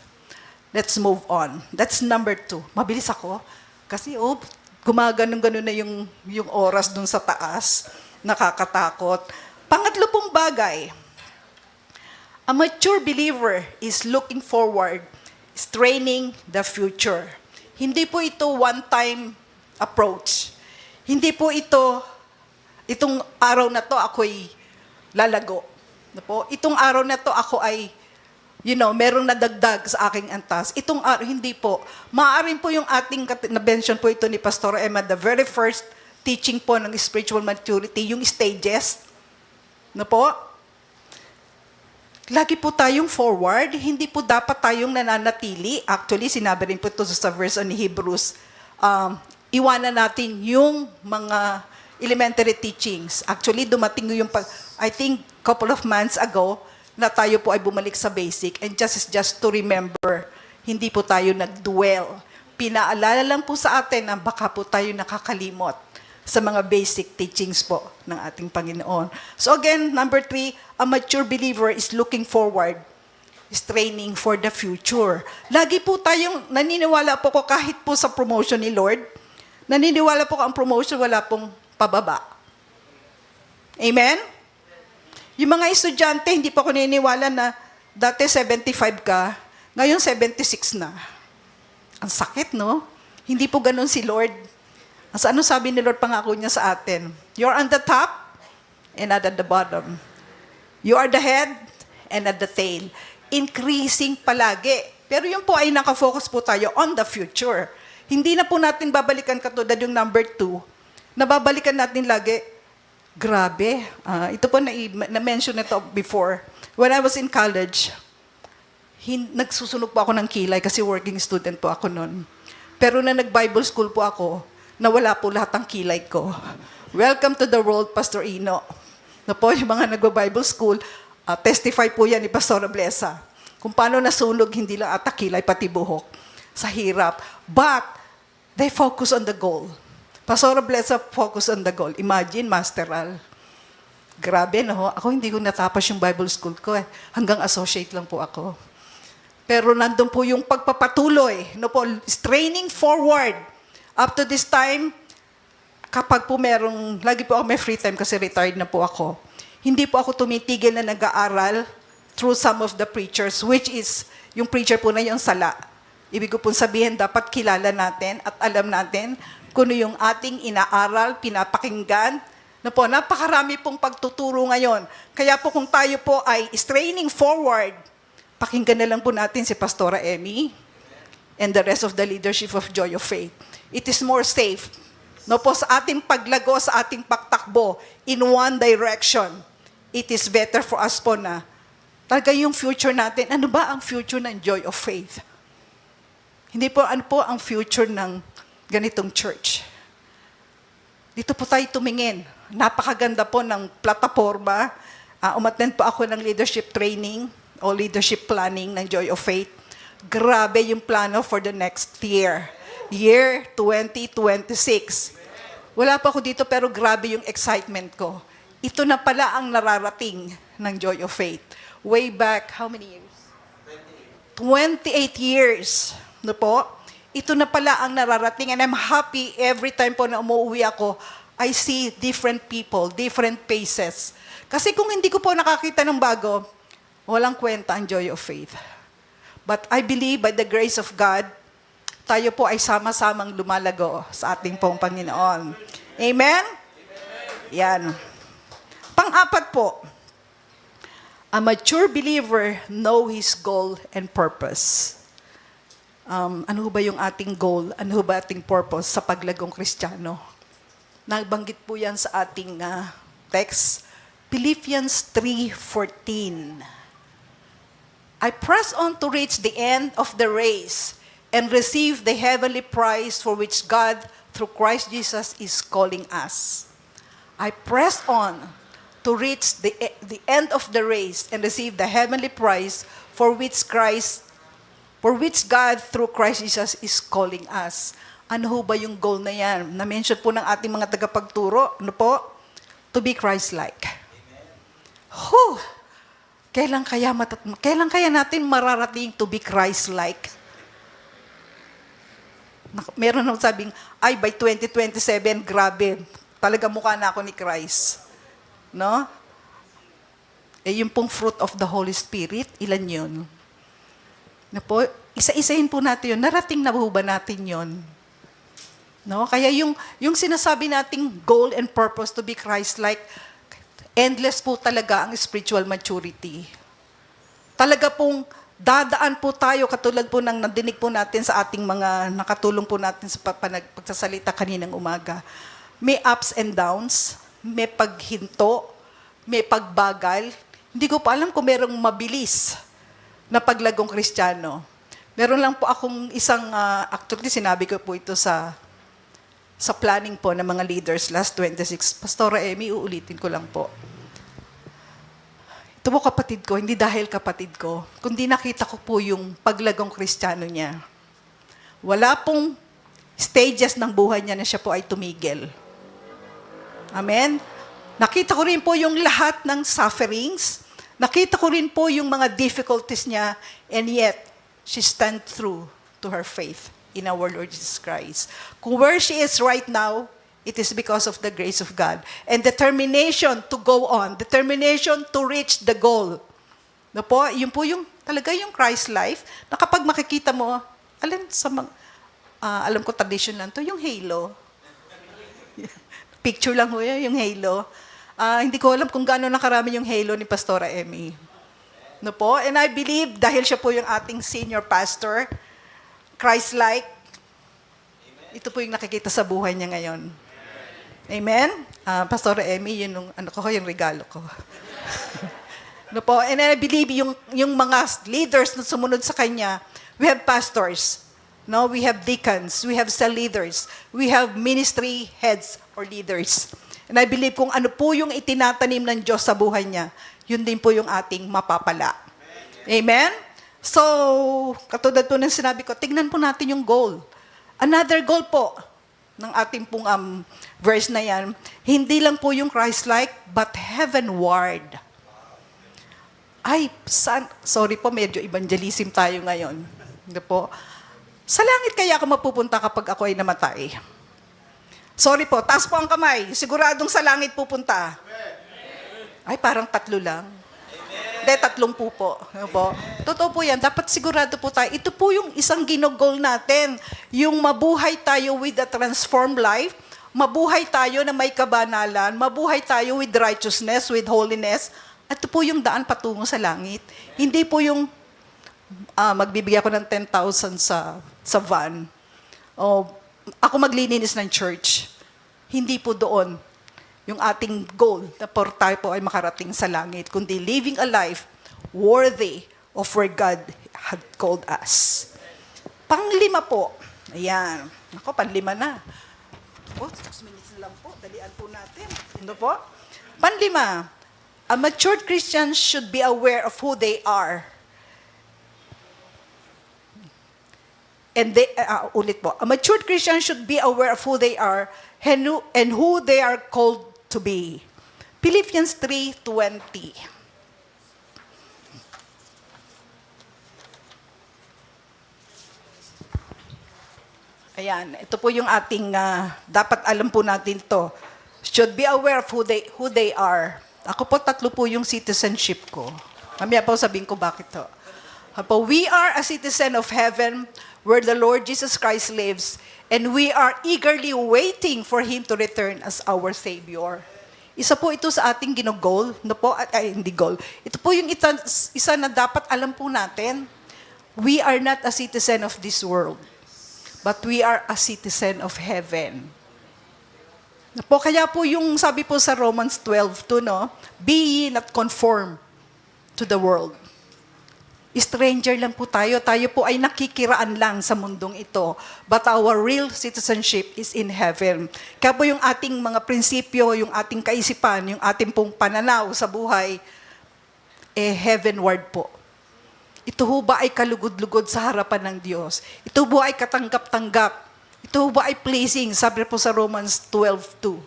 Let's move on. That's number 2. Mabilis ako. Kasi gumaganon-ganon na yung oras dun sa taas. Nakakatakot. Pangatlo pong bagay. A mature believer is looking forward, is training the future. Hindi po ito one-time approach. Hindi po itong araw na to ako'y lalago. No po? Itong araw na to ako ay, merong nadagdag sa aking antas. Itong araw, hindi po. Maaaring po yung ating, na-mention po ito ni Pastor Emma, the very first teaching po ng spiritual maturity, yung stages. No po? Lagi po tayong forward, hindi po dapat tayong nananatili. Actually, sinabi rin po ito sa verse on Hebrews, iwanan natin yung mga elementary teachings. Actually, dumating yung, I think, couple of months ago, na tayo po ay bumalik sa basic. And just to remember, hindi po tayo nag-dwell. Pinaalala lang po sa atin na baka po tayo nakakalimot sa mga basic teachings po ng ating Panginoon. So again, number 3, a mature believer is looking forward, is training for the future. Lagi po tayong, naniniwala po ko kahit po sa promotion ni Lord, naniniwala po ko ang promotion wala pong pababa. Amen? Yung mga estudyante, hindi pa ko naniniwala na dati 75 ka, ngayon 76 na. Ang sakit, no? Hindi po ganun si Lord. Ano sabi ni Lord, pangako niya sa atin? You're on the top and not at the bottom. You are the head and at the tail. Increasing palagi. Pero yun po ay nakafocus po tayo on the future. Hindi na po natin babalikan katulad yung number 2. Nababalikan natin lagi, grabe. Ito po na-mention na ito before. When I was in college, nagsusunog po ako ng kilay kasi working student po ako noon. Pero na nag-Bible school po ako, nawala po lahat ng kilay ko. Welcome to the world, Pastor Ino. Na po, yung mga nag-Bible school, testify po yan ni Pastor Blesa. Kung paano nasunog, hindi lang ata kilay, pati buhok. Sa hirap. But, they focus on the goal. Pastor Blesa focus on the goal. Imagine, masteral. Grabe, no? Ako hindi ko natapos yung Bible school ko eh. Hanggang associate lang po ako. Pero nandun po yung pagpapatuloy. No po, training forward. Up to this time, kapag po lagi po ako may free time kasi retired na po ako, hindi po ako tumitigil na nag-aaral through some of the preachers, which is, yung preacher po na yung sala. Ibig ko po sabihin, dapat kilala natin at alam natin kung ano yung ating inaaral, pinapakinggan. Na po, napakarami pong pagtuturo ngayon. Kaya po kung tayo po ay straining forward, pakinggan na lang po natin si Pastora Emmy and the rest of the leadership of Joy of Faith. It is more safe. No po, sa ating paglago, sa ating pagtakbo, in one direction, it is better for us po na talaga yung future natin. Ano ba ang future ng Joy of Faith? Hindi po, ano po ang future ng ganitong church? Dito po tayo tumingin. Napakaganda po ng plataforma. Umattend po ako ng leadership training o leadership planning ng Joy of Faith. Grabe yung plano for the next year. Year 2026. Wala pa ako dito pero grabe yung excitement ko. Ito na pala ang nararating ng Joy of Faith. Way back, how many years? 28 years. No po? Ito na pala ang nararating and I'm happy every time po na umuwi ako, I see different people, different faces. Kasi kung hindi ko po nakakita ng bago, walang kwenta ang Joy of Faith. But I believe by the grace of God, tayo po ay sama-samang lumalago sa ating pong Panginoon. Amen? Yan. Pang-apat po, a mature believer know his goal and purpose. Ano ba yung ating goal? Ano ba ating purpose sa paglagong Kristiyano? Nabanggit po yan sa ating text. Philippians 3:14. I press on to reach the end of the race and receive the heavenly prize for which God, through Christ Jesus is calling us. I press on to reach the end of the race and receive the heavenly prize for which God through Christ Jesus is calling us. Ano ho ba yung goal na yan? Na-mention po ng ating mga tagapagturo, ano po? To be Christ-like. Kailan kaya natin mararating to be Christ-like? Meron nang sabing, ay, by 2027, grabe, talaga mukha na ako ni Christ. No? Yung pong fruit of the Holy Spirit, ilan yun? Na po, isa-isahin po natin yun. Narating na po ba natin yun? No? Kaya yung sinasabi nating goal and purpose to be Christ-like, endless po talaga ang spiritual maturity. Talaga pong dadaan po tayo, katulad po ng nadinig po natin sa ating mga nakatulong po natin sa pagsasalita kaninang umaga. May ups and downs, may paghinto, may pagbagal. Hindi ko pa alam kung merong mabilis na paglagong Kristiyano. Meron lang po akong isang, actually sinabi ko po ito sa planning po ng mga leaders last 26. Pastora Emmy, uulitin ko lang po. Ito po kapatid ko, hindi dahil kapatid ko, kundi nakita ko po yung paglagong Kristiyano niya. Wala pong stages ng buhay niya na siya po ay tumigil. Amen? Nakita ko rin po yung lahat ng sufferings. Nakita ko rin po yung mga difficulties niya, and yet, she stand true to her faith in our Lord Jesus Christ. Kung where she is right now, it is because of the grace of God. And determination to go on, determination to reach the goal. No po, yun po yung, talaga yung Christ life, na kapag makikita mo, alam ko tradition lang to, yung halo. Picture lang ho yun, yung halo. Hindi ko alam kung gaano nakarami yung halo ni Pastora Emmy. No po? And I believe, dahil siya po yung ating senior pastor, Christ-like, ito po yung nakikita sa buhay niya ngayon. Amen? Pastora Emmy, yun yung regalo ko. No po? And I believe yung mga leaders na sumunod sa kanya, we have pastors, no? We have deacons, we have cell leaders, we have ministry heads or leaders. And I believe kung ano po yung itinatanim ng Diyos sa buhay niya, yun din po yung ating mapapala. Amen? So, katulad po ng sinabi ko, tignan po natin yung goal. Another goal po ng ating pong verse na yan, hindi lang po yung Christ-like, but heavenward. Ay, sorry po, medyo evangelism tayo ngayon. Hindi po. Sa langit kaya ako mapupunta kapag ako ay namatay? Sorry po, taas po ang kamay. Siguradong sa langit pupunta. Ay, parang 3 lang. Hindi, 30 po. Ano po. Totoo po yan. Dapat sigurado po tayo. Ito po yung isang ginogol natin. Yung mabuhay tayo with a transformed life. Mabuhay tayo na may kabanalan. Mabuhay tayo with righteousness, with holiness. Ito po yung daan patungo sa langit. Hindi po yung magbibigay ako ng 10,000 sa van. O ako maglilinis ng church. Hindi po doon yung ating goal na tayo po ay makarating sa langit, kundi living a life worthy of where God had called us. Panglima po. Ayan. Ako, panlima na. 6 minutes na lang po. Dalian po natin. Ano po? Panlima. A matured Christian should be aware of who they are. And ulit po. A matured Christian should be aware of who they are and who they are called to be. Philippians 3:20. Ayan, ito po yung ating, dapat alam po natin to. Should be aware of who they are. Ako po, 3 po yung citizenship ko. Mamaya po sabihin ko bakit to. We are a citizen of heaven where the Lord Jesus Christ lives, and we are eagerly waiting for Him to return as our Savior. Isa po ito sa ating ginogol. No po, hindi goal. Ito po yung isa na dapat alam po natin. We are not a citizen of this world, but we are a citizen of heaven. No po, kaya po yung sabi po sa Romans 12:2, no? Be ye not conformed to the world. Stranger lang po tayo. Tayo po ay nakikiraan lang sa mundong ito. But our real citizenship is in heaven. Kaya po yung ating mga prinsipyo, yung ating kaisipan, yung ating pong pananaw sa buhay, heavenward po. Ito ho ba ay kalugod-lugod sa harapan ng Diyos? Ito ba ay katanggap-tanggap? Ito ba ay pleasing? Sabi po sa Romans 12:2.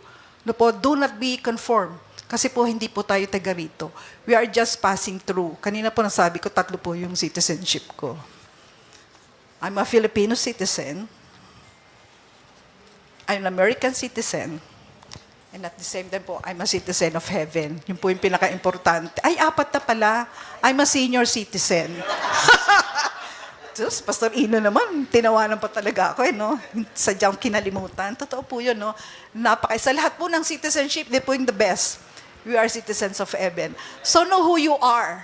No po, do not be conformed. Kasi po hindi po tayo taga rito. We are just passing through. Kanina po nasabi ko, 3 po yung citizenship ko. I'm a Filipino citizen. I'm an American citizen. And at the same time po, I'm a citizen of heaven. Yun po yung pinaka-importante. Ay, 4 na pala. I'm a senior citizen. Diyos, Pastor Ino naman, tinawanan pa talaga ako, no? Sadyang kinalimutan. Totoo po yun, no? Sa lahat po ng citizenship, di po yung the best. We are citizens of heaven. So know who you are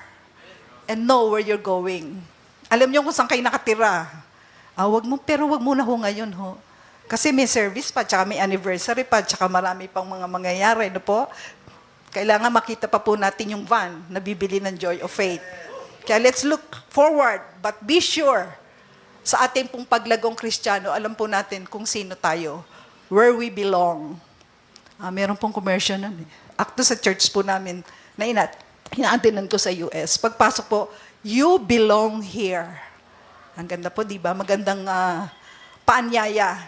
and know where you're going. Alam niyo kung saan kayo nakatira. Pero wag muna ho ngayon, ho. Kasi may service pa, tsaka may anniversary pa, tsaka marami pang mga mangyayari, no po? Kailangan makita pa po natin yung van na bibili ng Joy of Faith. Kaya let's look forward, but be sure, sa ating pong paglagong Kristiyano, alam po natin kung sino tayo, where we belong. Meron pong commercial nun eh. Akto sa church po namin na inaantinan ko sa US. Pagpasok po, you belong here. Ang ganda po, di ba? Magandang paanyaya.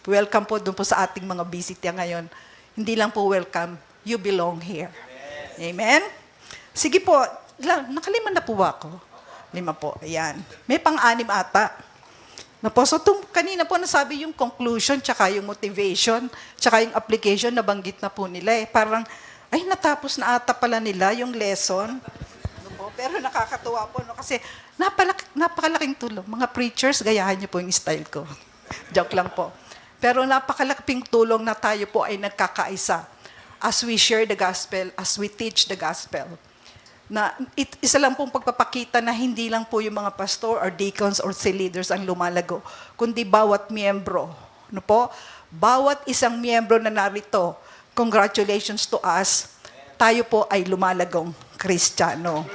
Welcome po doon po sa ating mga bisita ngayon. Hindi lang po welcome, you belong here. Amen? Sige po, nakalima na po ako. 5 po, ayan. May pang-6 ata. So kanina po nasabi yung conclusion, tsaka yung motivation, tsaka yung application, nabanggit na po nila eh. Parang, ay natapos na ata pala nila yung lesson. Pero nakakatuwa po, no? Kasi napakalaking tulong. Mga preachers, gayahan niyo po yung style ko. Joke lang po. Pero napakalaking tulong na tayo po ay nagkakaisa as we share the gospel, as we teach the gospel. Na isa lang pong pagpapakita na hindi lang po yung mga pastor or deacons or cell leaders ang lumalago, kundi bawat miyembro. No po? Bawat isang miyembro na narito, congratulations to us, tayo po ay lumalagong Kristiyano.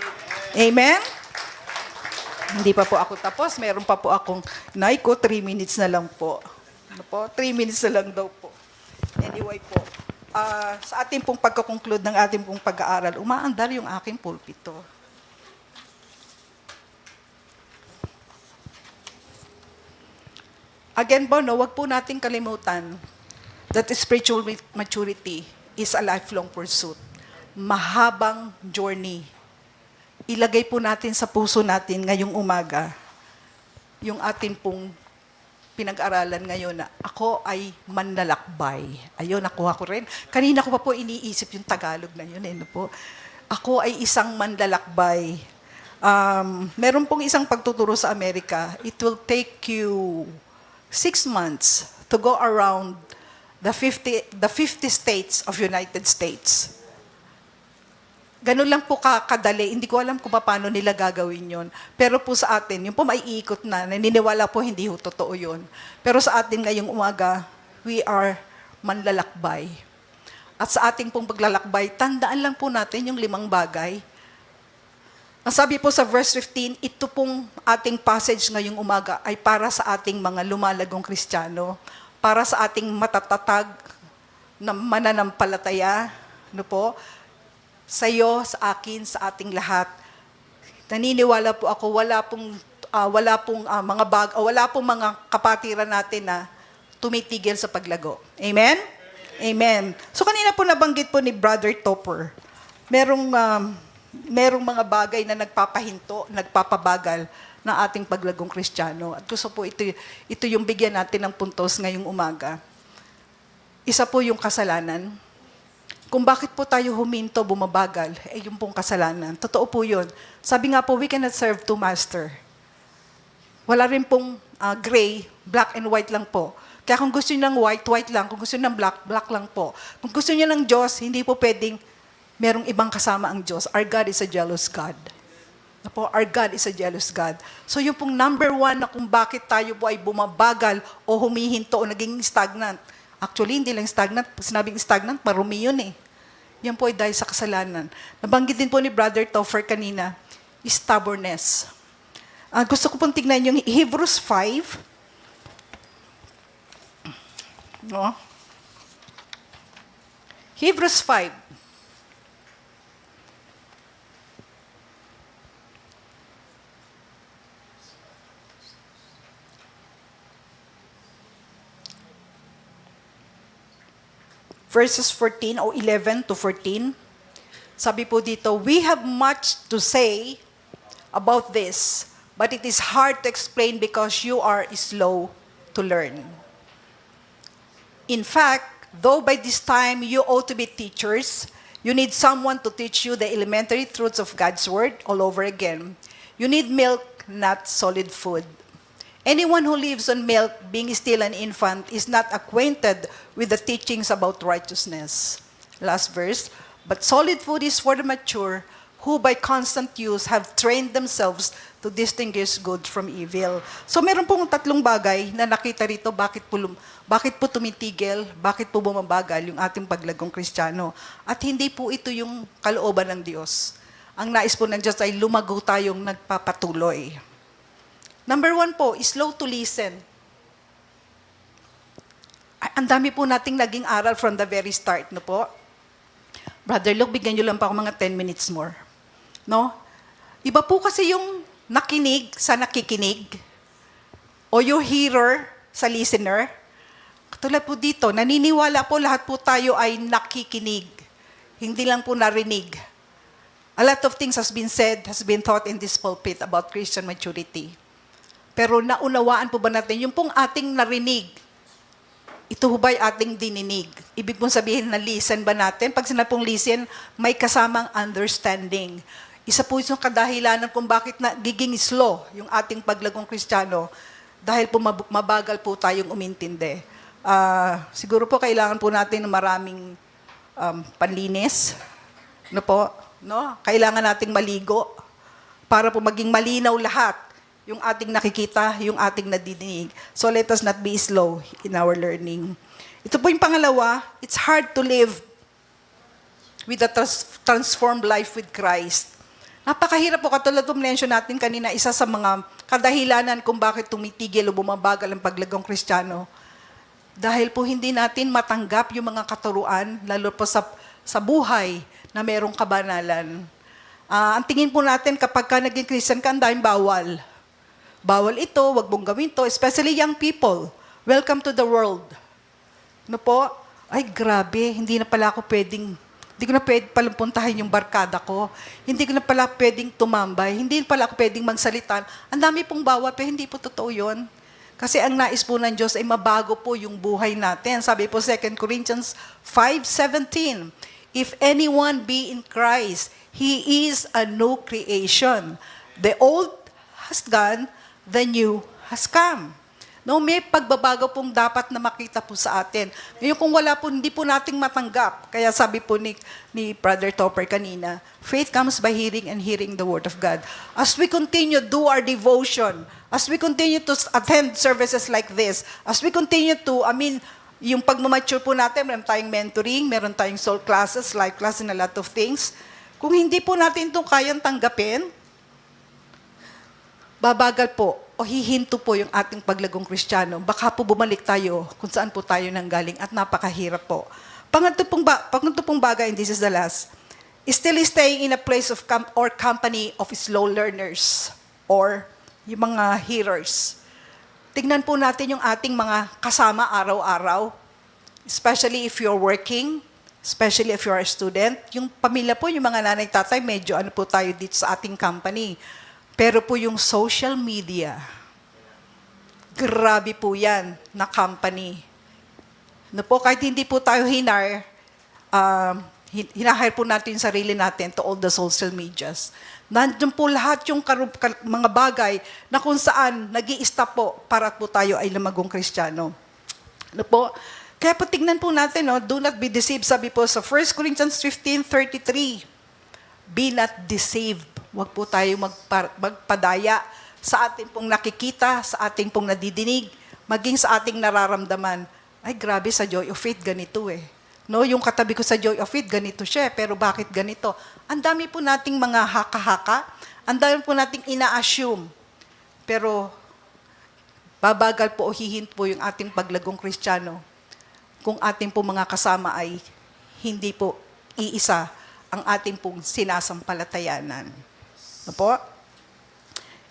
Amen? Hindi pa po ako tapos. Meron pa po akong, 3 minutes na lang po. Ano po? 3 minutes na lang daw po. Anyway po, sa ating pong pagkakonclude ng ating pong pag-aaral, umaandar yung aking pulpito. Again po, no, wag po nating kalimutan that spiritual maturity is a lifelong pursuit. Mahabang journey. Ilagay po natin sa puso natin ngayong umaga yung ating pong pinag-aralan ngayon na ako ay manlalakbay. Ayun, nakuha ko rin. Kanina ko pa po iniisip yung Tagalog na yun. No po? Ako ay isang manlalakbay. Meron pong isang pagtuturo sa Amerika. It will take you 6 months to go around the 50 states of United States. Ganun lang po kadali. Hindi ko alam kung paano nila gagawin yon. Pero po sa atin, yung po maiikot na, naniniwala po hindi ho totoo yun. Pero sa atin ngayong umaga, we are manlalakbay. At sa ating pong paglalakbay, tandaan lang po natin yung 5 bagay. Ang sabi po sa verse 15, ito pong ating passage ngayong umaga ay para sa ating mga lumalagong Kristiyano, para sa ating matatatag na mananampalataya, no po, sa iyo, sa akin, sa ating lahat. Naniniwala po ako, wala pong mga kapatiran natin na tumitigil sa paglago. Amen? Amen. So kanina po nabanggit po ni Brother Topper, merong mga bagay na nagpapahinto, nagpapabagal ng ating paglagong Kristiyano. At gusto po ito yung bigyan natin ng puntos ngayong umaga. Isa po yung kasalanan. Kung bakit po tayo huminto, bumabagal, yung pong kasalanan. Totoo po yun. Sabi nga po, we cannot serve 2 masters. Wala rin pong gray, black and white lang po. Kaya kung gusto niyo ng white, white lang. Kung gusto niyo ng black, black lang po. Kung gusto niyo ng Diyos, hindi po pwedeng merong ibang kasama ang Diyos. Our God is a jealous God. Our God is a jealous God. So yung pong number 1 na kung bakit tayo po ay bumabagal o humihinto o naging stagnant. Actually, hindi lang stagnant. Pag sinabing stagnant, marumi yun eh. Yan po ay dahil sa kasalanan. Nabanggit din po ni Brother Topher kanina, stubbornness. Gusto ko pong tignan yung Hebrews 5. No? Hebrews 5. Verses 14 o 11 to 14. Sabi po dito, we have much to say about this, but it is hard to explain because you are slow to learn. In fact, though by this time you ought to be teachers, you need someone to teach you the elementary truths of God's Word all over again. You need milk, not solid food. Anyone who lives on milk, being still an infant, is not acquainted with the teachings about righteousness. Last verse. But solid food is for the mature, who by constant use have trained themselves to distinguish good from evil. So meron pong tatlong bagay na nakita rito bakit po tumitigil, bakit po bumabagal yung ating paglagong Kristiyano. At hindi po ito yung kalooban ng Diyos. Ang nais po ng Diyos ay lumago tayong nagpapatuloy. Number 1 po, slow to listen. Ang dami po nating naging aral from the very start, no po? Brother Luke, bigyan nyo lang pa ako mga 10 minutes more. No? Iba po kasi yung nakinig sa nakikinig o yung hearer sa listener. Katulad po dito, naniniwala po lahat po tayo ay nakikinig. Hindi lang po narinig. A lot of things has been said, has been taught in this pulpit about Christian maturity. Pero naunawaan po ba natin, yung pong ating narinig, ito ho ba'y ating dininig? Ibig pong sabihin na listen ba natin? Pag sinabing listen, may kasamang understanding. Isa po yung kadahilanan kung bakit nagiging slow yung ating paglagong Kristiyano dahil po mabagal po tayong umintindi. Siguro po kailangan po natin ng maraming panlinis. No po? No? Kailangan nating maligo para po maging malinaw lahat yung ating nakikita, yung ating nadidinig. So let us not be slow in our learning. Ito po yung pangalawa, it's hard to live with a transformed life with Christ. Napakahirap po, katulad po mention natin kanina, isa sa mga kadahilanan kung bakit tumitigil o bumabagal ang paglagong Kristiyano. Dahil po hindi natin matanggap yung mga katuruan, lalo po sa buhay na merong kabanalan. Ang tingin po natin kapag ka naging Christian ka, ang daming bawal. Bawal ito, wag mong gawin to, especially young people. Welcome to the world. No po? Ay, grabe, hindi ko na pwedeng palampuntahin yung barkada ko. Hindi ko na pala pwedeng tumambay. Hindi pala ako pwedeng magsalitan. Ang dami pong bawal, pero hindi po totoo yun. Kasi ang nais po ng Diyos ay mabago po yung buhay natin. Sabi po 2 Corinthians 5:17, if anyone be in Christ, he is a new creation. The old has gone, the new has come. No, may pagbabago pong dapat na makita po sa atin. Ngayon kung wala po, hindi po nating matanggap. Kaya sabi po ni Brother Topper kanina, faith comes by hearing and hearing the Word of God. As we continue do our devotion, as we continue to attend services like this, as we continue to, yung pagmamature po natin, meron tayong mentoring, meron tayong soul classes, life class, and a lot of things. Kung hindi po natin itong kayang tanggapin, babagal po o hihinto po yung ating paglagong Kristiyano. Baka po bumalik tayo kung saan po tayo nanggaling at napakahirap po. Pangatlo pong bagay, and this is the last, is still staying in a place of or company of slow learners or yung mga hearers. Tignan po natin yung ating mga kasama araw-araw, especially if you're working, especially if you're a student. Yung pamilya po, yung mga nanay, tatay, medyo ano po tayo dito sa ating company. Pero po yung social media, grabe po yan na company. No po, kahit hindi po tayo hinahire po natin yung sarili natin to all the social medias. Nandun po lahat yung mga bagay na kung saan nag-i-stop po para po tayo ay lumagong Kristiyano. No po? Kaya po tignan po natin, no, do not be deceived. Sabi po sa 1 Corinthians 15:33, be not deceived. Huwag po tayo magpadaya sa ating pong nakikita, sa ating pong nadidinig, maging sa ating nararamdaman. Ay, grabe, sa Joy of Faith, ganito eh. No, yung katabi ko sa Joy of Faith, ganito siya, pero bakit ganito? Ang dami po nating mga haka-haka, ang dami po nating ina-assume Pero babagal po o hihinto po yung ating paglagong Kristiyano kung ating po mga kasama ay hindi po iisa ang ating pong sinasampalatayanan. Ano po?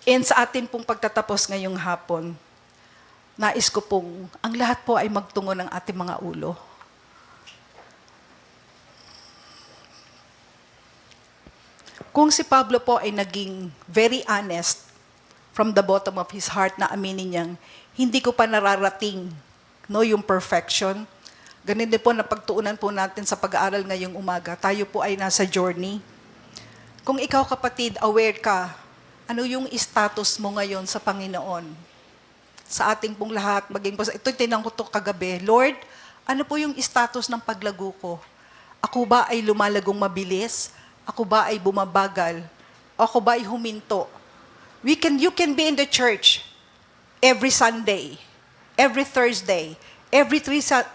And sa ating pong pagtatapos ngayong hapon, nais ko pong ang lahat po ay magtungo ng ating mga ulo. Kung si Pablo po ay naging very honest from the bottom of his heart na aminin niyang, hindi ko pa nararating yung perfection. Ganun din po na pagtuunan po natin sa pag-aaral ngayong umaga. Tayo po ay nasa journey. Kung ikaw kapatid, aware ka, ano yung status mo ngayon sa Panginoon? Sa ating pong lahat, maging po, ito tinanong ko to kagabi, Lord, ano po yung status ng paglago ko? Ako ba ay lumalagong mabilis? Ako ba ay bumabagal? O ako ba ay huminto? You can be in the church every Sunday, every Thursday, every 365.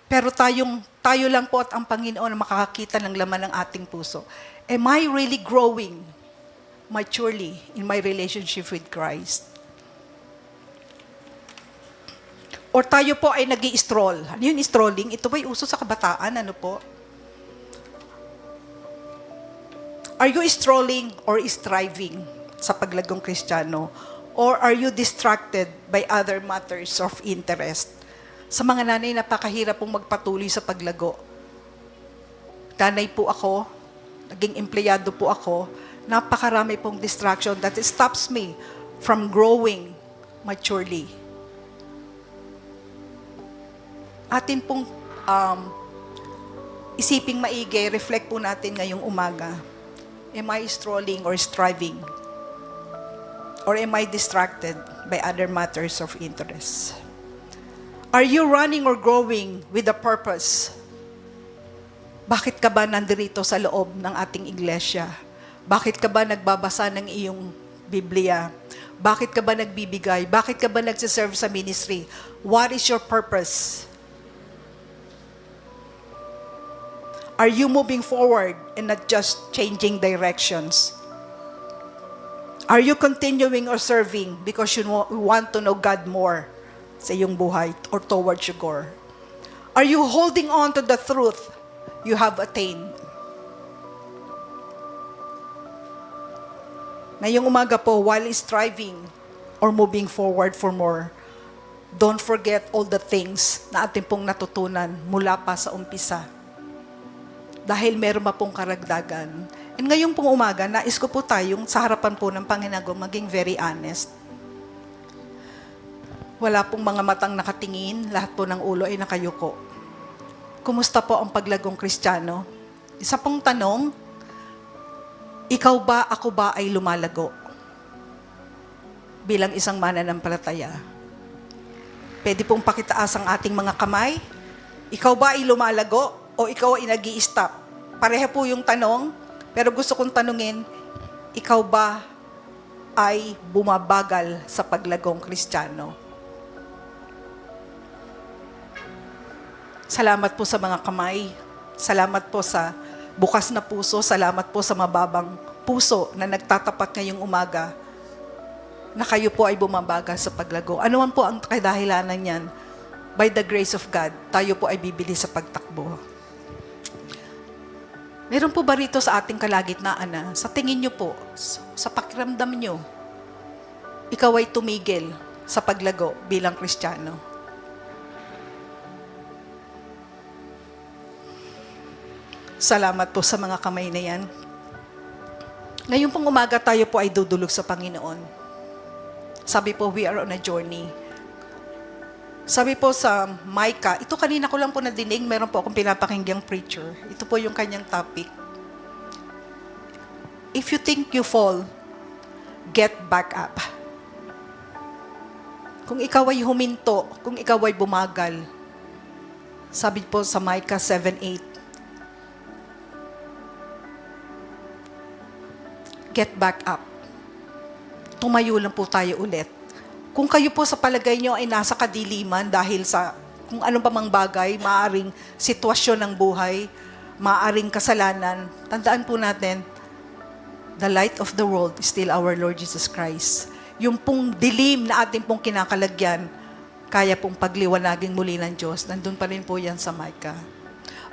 Pero tayo lang po at ang Panginoon ang makakakita ng laman ng ating puso. Am I really growing maturely in my relationship with Christ? Or tayo po ay nag-i-stroll. Ano yung strolling? Ito ba'y uso sa kabataan? Ano po? Are you strolling or striving sa paglagong Kristiyano? Or are you distracted by other matters of interest? Sa mga nanay, napakahirap pong magpatuloy sa paglago. Nanay po ako, naging empleyado po ako, napakarami pong distraction that stops me from growing maturely. Atin pong isiping maigi, reflect po natin ngayong umaga. Am I strolling or striving? Or am I distracted by other matters of interest? Are you running or growing with a purpose? Bakit ka ba nandirito sa loob ng ating iglesia? Bakit ka ba nagbabasa ng iyong Biblia? Bakit ka ba nagbibigay? Bakit ka ba nagsiserve sa ministry? What is your purpose? Are you moving forward and not just changing directions? Are you continuing or serving because you want to know God more sa iyong buhay or towards your goal? Are you holding on to the truth you have attained? Ngayong umaga po, while striving or moving forward for more, don't forget all the things na ating pong natutunan mula pa sa umpisa. Dahil meron pa pong karagdagan. And ngayong pong umaga, nais ko po tayong sa harapan po ng Panginoon maging very honest. Wala pong mga matang nakatingin, lahat po ng ulo ay nakayuko. Kumusta po ang paglagong Kristiyano? Isa pong tanong, ikaw ba, ako ba ay lumalago? Bilang isang mananampalataya. Pwede pong pakitaas ang ating mga kamay. Ikaw ba ay lumalago o ikaw ay nag-i-stop? Pareha po yung tanong, pero gusto kong tanungin, ikaw ba ay bumabagal sa paglagong Kristiyano? Salamat po sa mga kamay. Salamat po sa bukas na puso. Salamat po sa mababang puso na nagtatapat ngayong umaga na kayo po ay bumabagal sa paglago. Ano man po ang kadahilanan niyan? By the grace of God, tayo po ay bibili sa pagtakbo. Meron po ba rito sa ating kalagitnaan na sa tingin nyo po, sa pakiramdam nyo, ikaw ay tumigil sa paglago bilang Kristiyano? Salamat po sa mga kamay na yan. Ngayon pong umaga tayo po ay dudulog sa Panginoon. Sabi po, we are on a journey. Sabi po sa Micah, ito kanina ko lang po nadinig, meron po akong pinapakinggang preacher. Ito po yung kanyang topic. If you think you fall, get back up. Kung ikaw ay huminto, kung ikaw ay bumagal, sabi po sa Micah 7:8, get back up. Tumayo lang po tayo ulit. Kung kayo po sa palagay nyo ay nasa kadiliman dahil sa kung anong pamang bagay, maaring sitwasyon ng buhay, maaring kasalanan, tandaan po natin, the light of the world is still our Lord Jesus Christ. Yung pong dilim na ating pong kinakalagyan, kaya pong pagliwanagin muli ng Diyos. Nandun pa rin po yan sa Micah.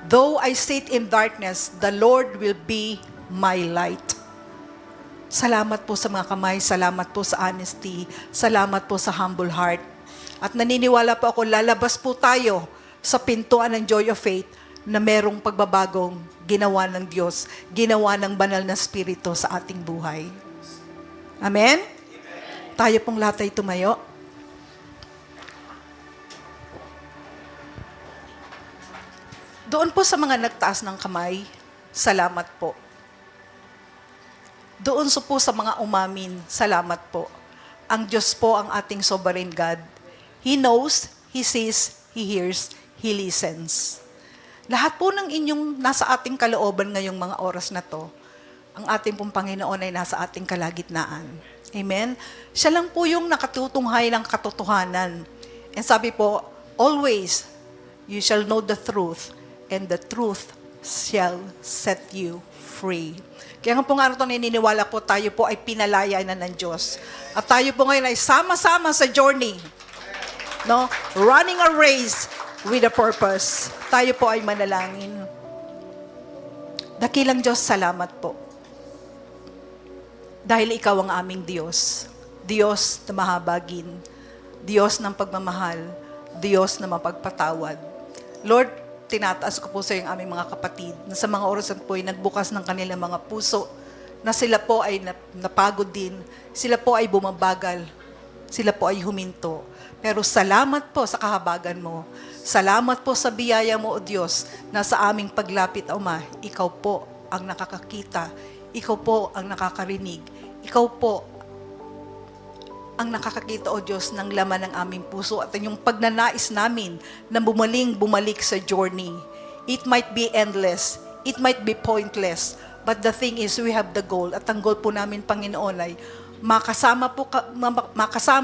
Though I sit in darkness, the Lord will be my light. Salamat po sa mga kamay, salamat po sa honesty, salamat po sa humble heart. At naniniwala po ako, lalabas po tayo sa pintuan ng Joy of Faith na merong pagbabagong ginawa ng Diyos, ginawa ng banal na Espiritu sa ating buhay. Amen? Tayo pong lahat ay tumayo. Doon po sa mga nagtaas ng kamay, salamat po. Doon po sa mga umamin, salamat po. Ang Diyos po ang ating sovereign God. He knows, He sees, He hears, He listens. Lahat po ng inyong nasa ating kalooban ngayong mga oras na to, ang ating pong Panginoon ay nasa ating kalagitnaan. Amen? Siya lang po yung nakatutunghay ng katotohanan. And sabi po, always, you shall know the truth, and the truth shall set you free. Kaya nga po nga ito, naniniwala po tayo po ay pinalaya na ng Diyos. At tayo po ngayon ay sama-sama sa journey. No? Running a race with a purpose. Tayo po ay manalangin. Dakilang Diyos, salamat po. Dahil ikaw ang aming Diyos. Diyos na mahabagin. Diyos ng pagmamahal. Diyos na mapagpatawad. Lord, tinataas ko po sa iyo ang aming mga kapatid na sa mga orasan po ay nagbukas ng kanilang mga puso, na sila po ay napagod din, sila po ay bumabagal, sila po ay huminto. Pero salamat po sa kahabagan mo. Salamat po sa biyaya mo, O Diyos, na sa aming paglapit, Ama, ikaw po ang nakakakita, ikaw po ang nakakarinig, ikaw po ang nakakakita, O Diyos, ng laman ng aming puso at yung pagnanais namin na bumalik sa journey. It might be endless, it might be pointless, but the thing is, we have the goal. At ang goal po namin, Panginoon, ay makasama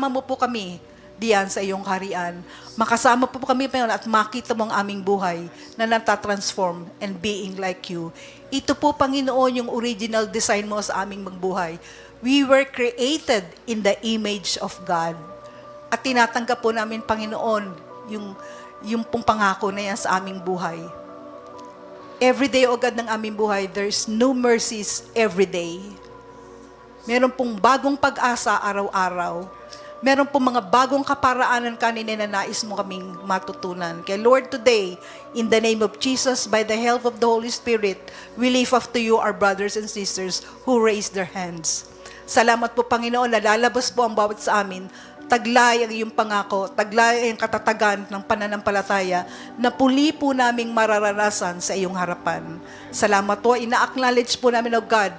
mo po kami diyan sa iyong harian. Makasama po kami, Panginoon, at makita mo ang aming buhay na natatransform and being like you. Ito po, Panginoon, yung original design mo sa aming magbuhay. We were created in the image of God. At tinatanggap po namin, Panginoon, yung pong pangako na yan sa aming buhay. Every day, O God, ng aming buhay, there's new mercies every day. Meron pong bagong pag-asa araw-araw. Meron pong mga bagong kaparaanan kanina na nais mo kaming matutunan. Kaya Lord, today, in the name of Jesus, by the help of the Holy Spirit, we lift up to you our brothers and sisters who raise their hands. Salamat po, Panginoon, na lalabas po ang bawat sa amin. Taglay ang iyong pangako, taglay ang katatagan ng pananampalataya na puli po naming mararanasan sa iyong harapan. Salamat po, ina-acknowledge po namin, O God,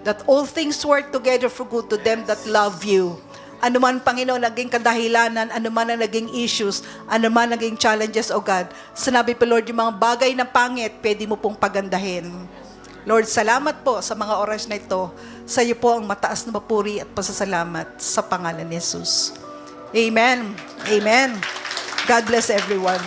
that all things work together for good to them that love you. Ano man, Panginoon, naging kadahilanan, ano man ang naging issues, ano man naging challenges, O God, sinabi po, Lord, yung mga bagay na pangit, pwede mo pong pagandahin. Lord, salamat po sa mga oras na ito. Sa iyo po ang mataas na papuri at pasasalamat sa pangalan ni Jesus. Amen. Amen. God bless everyone.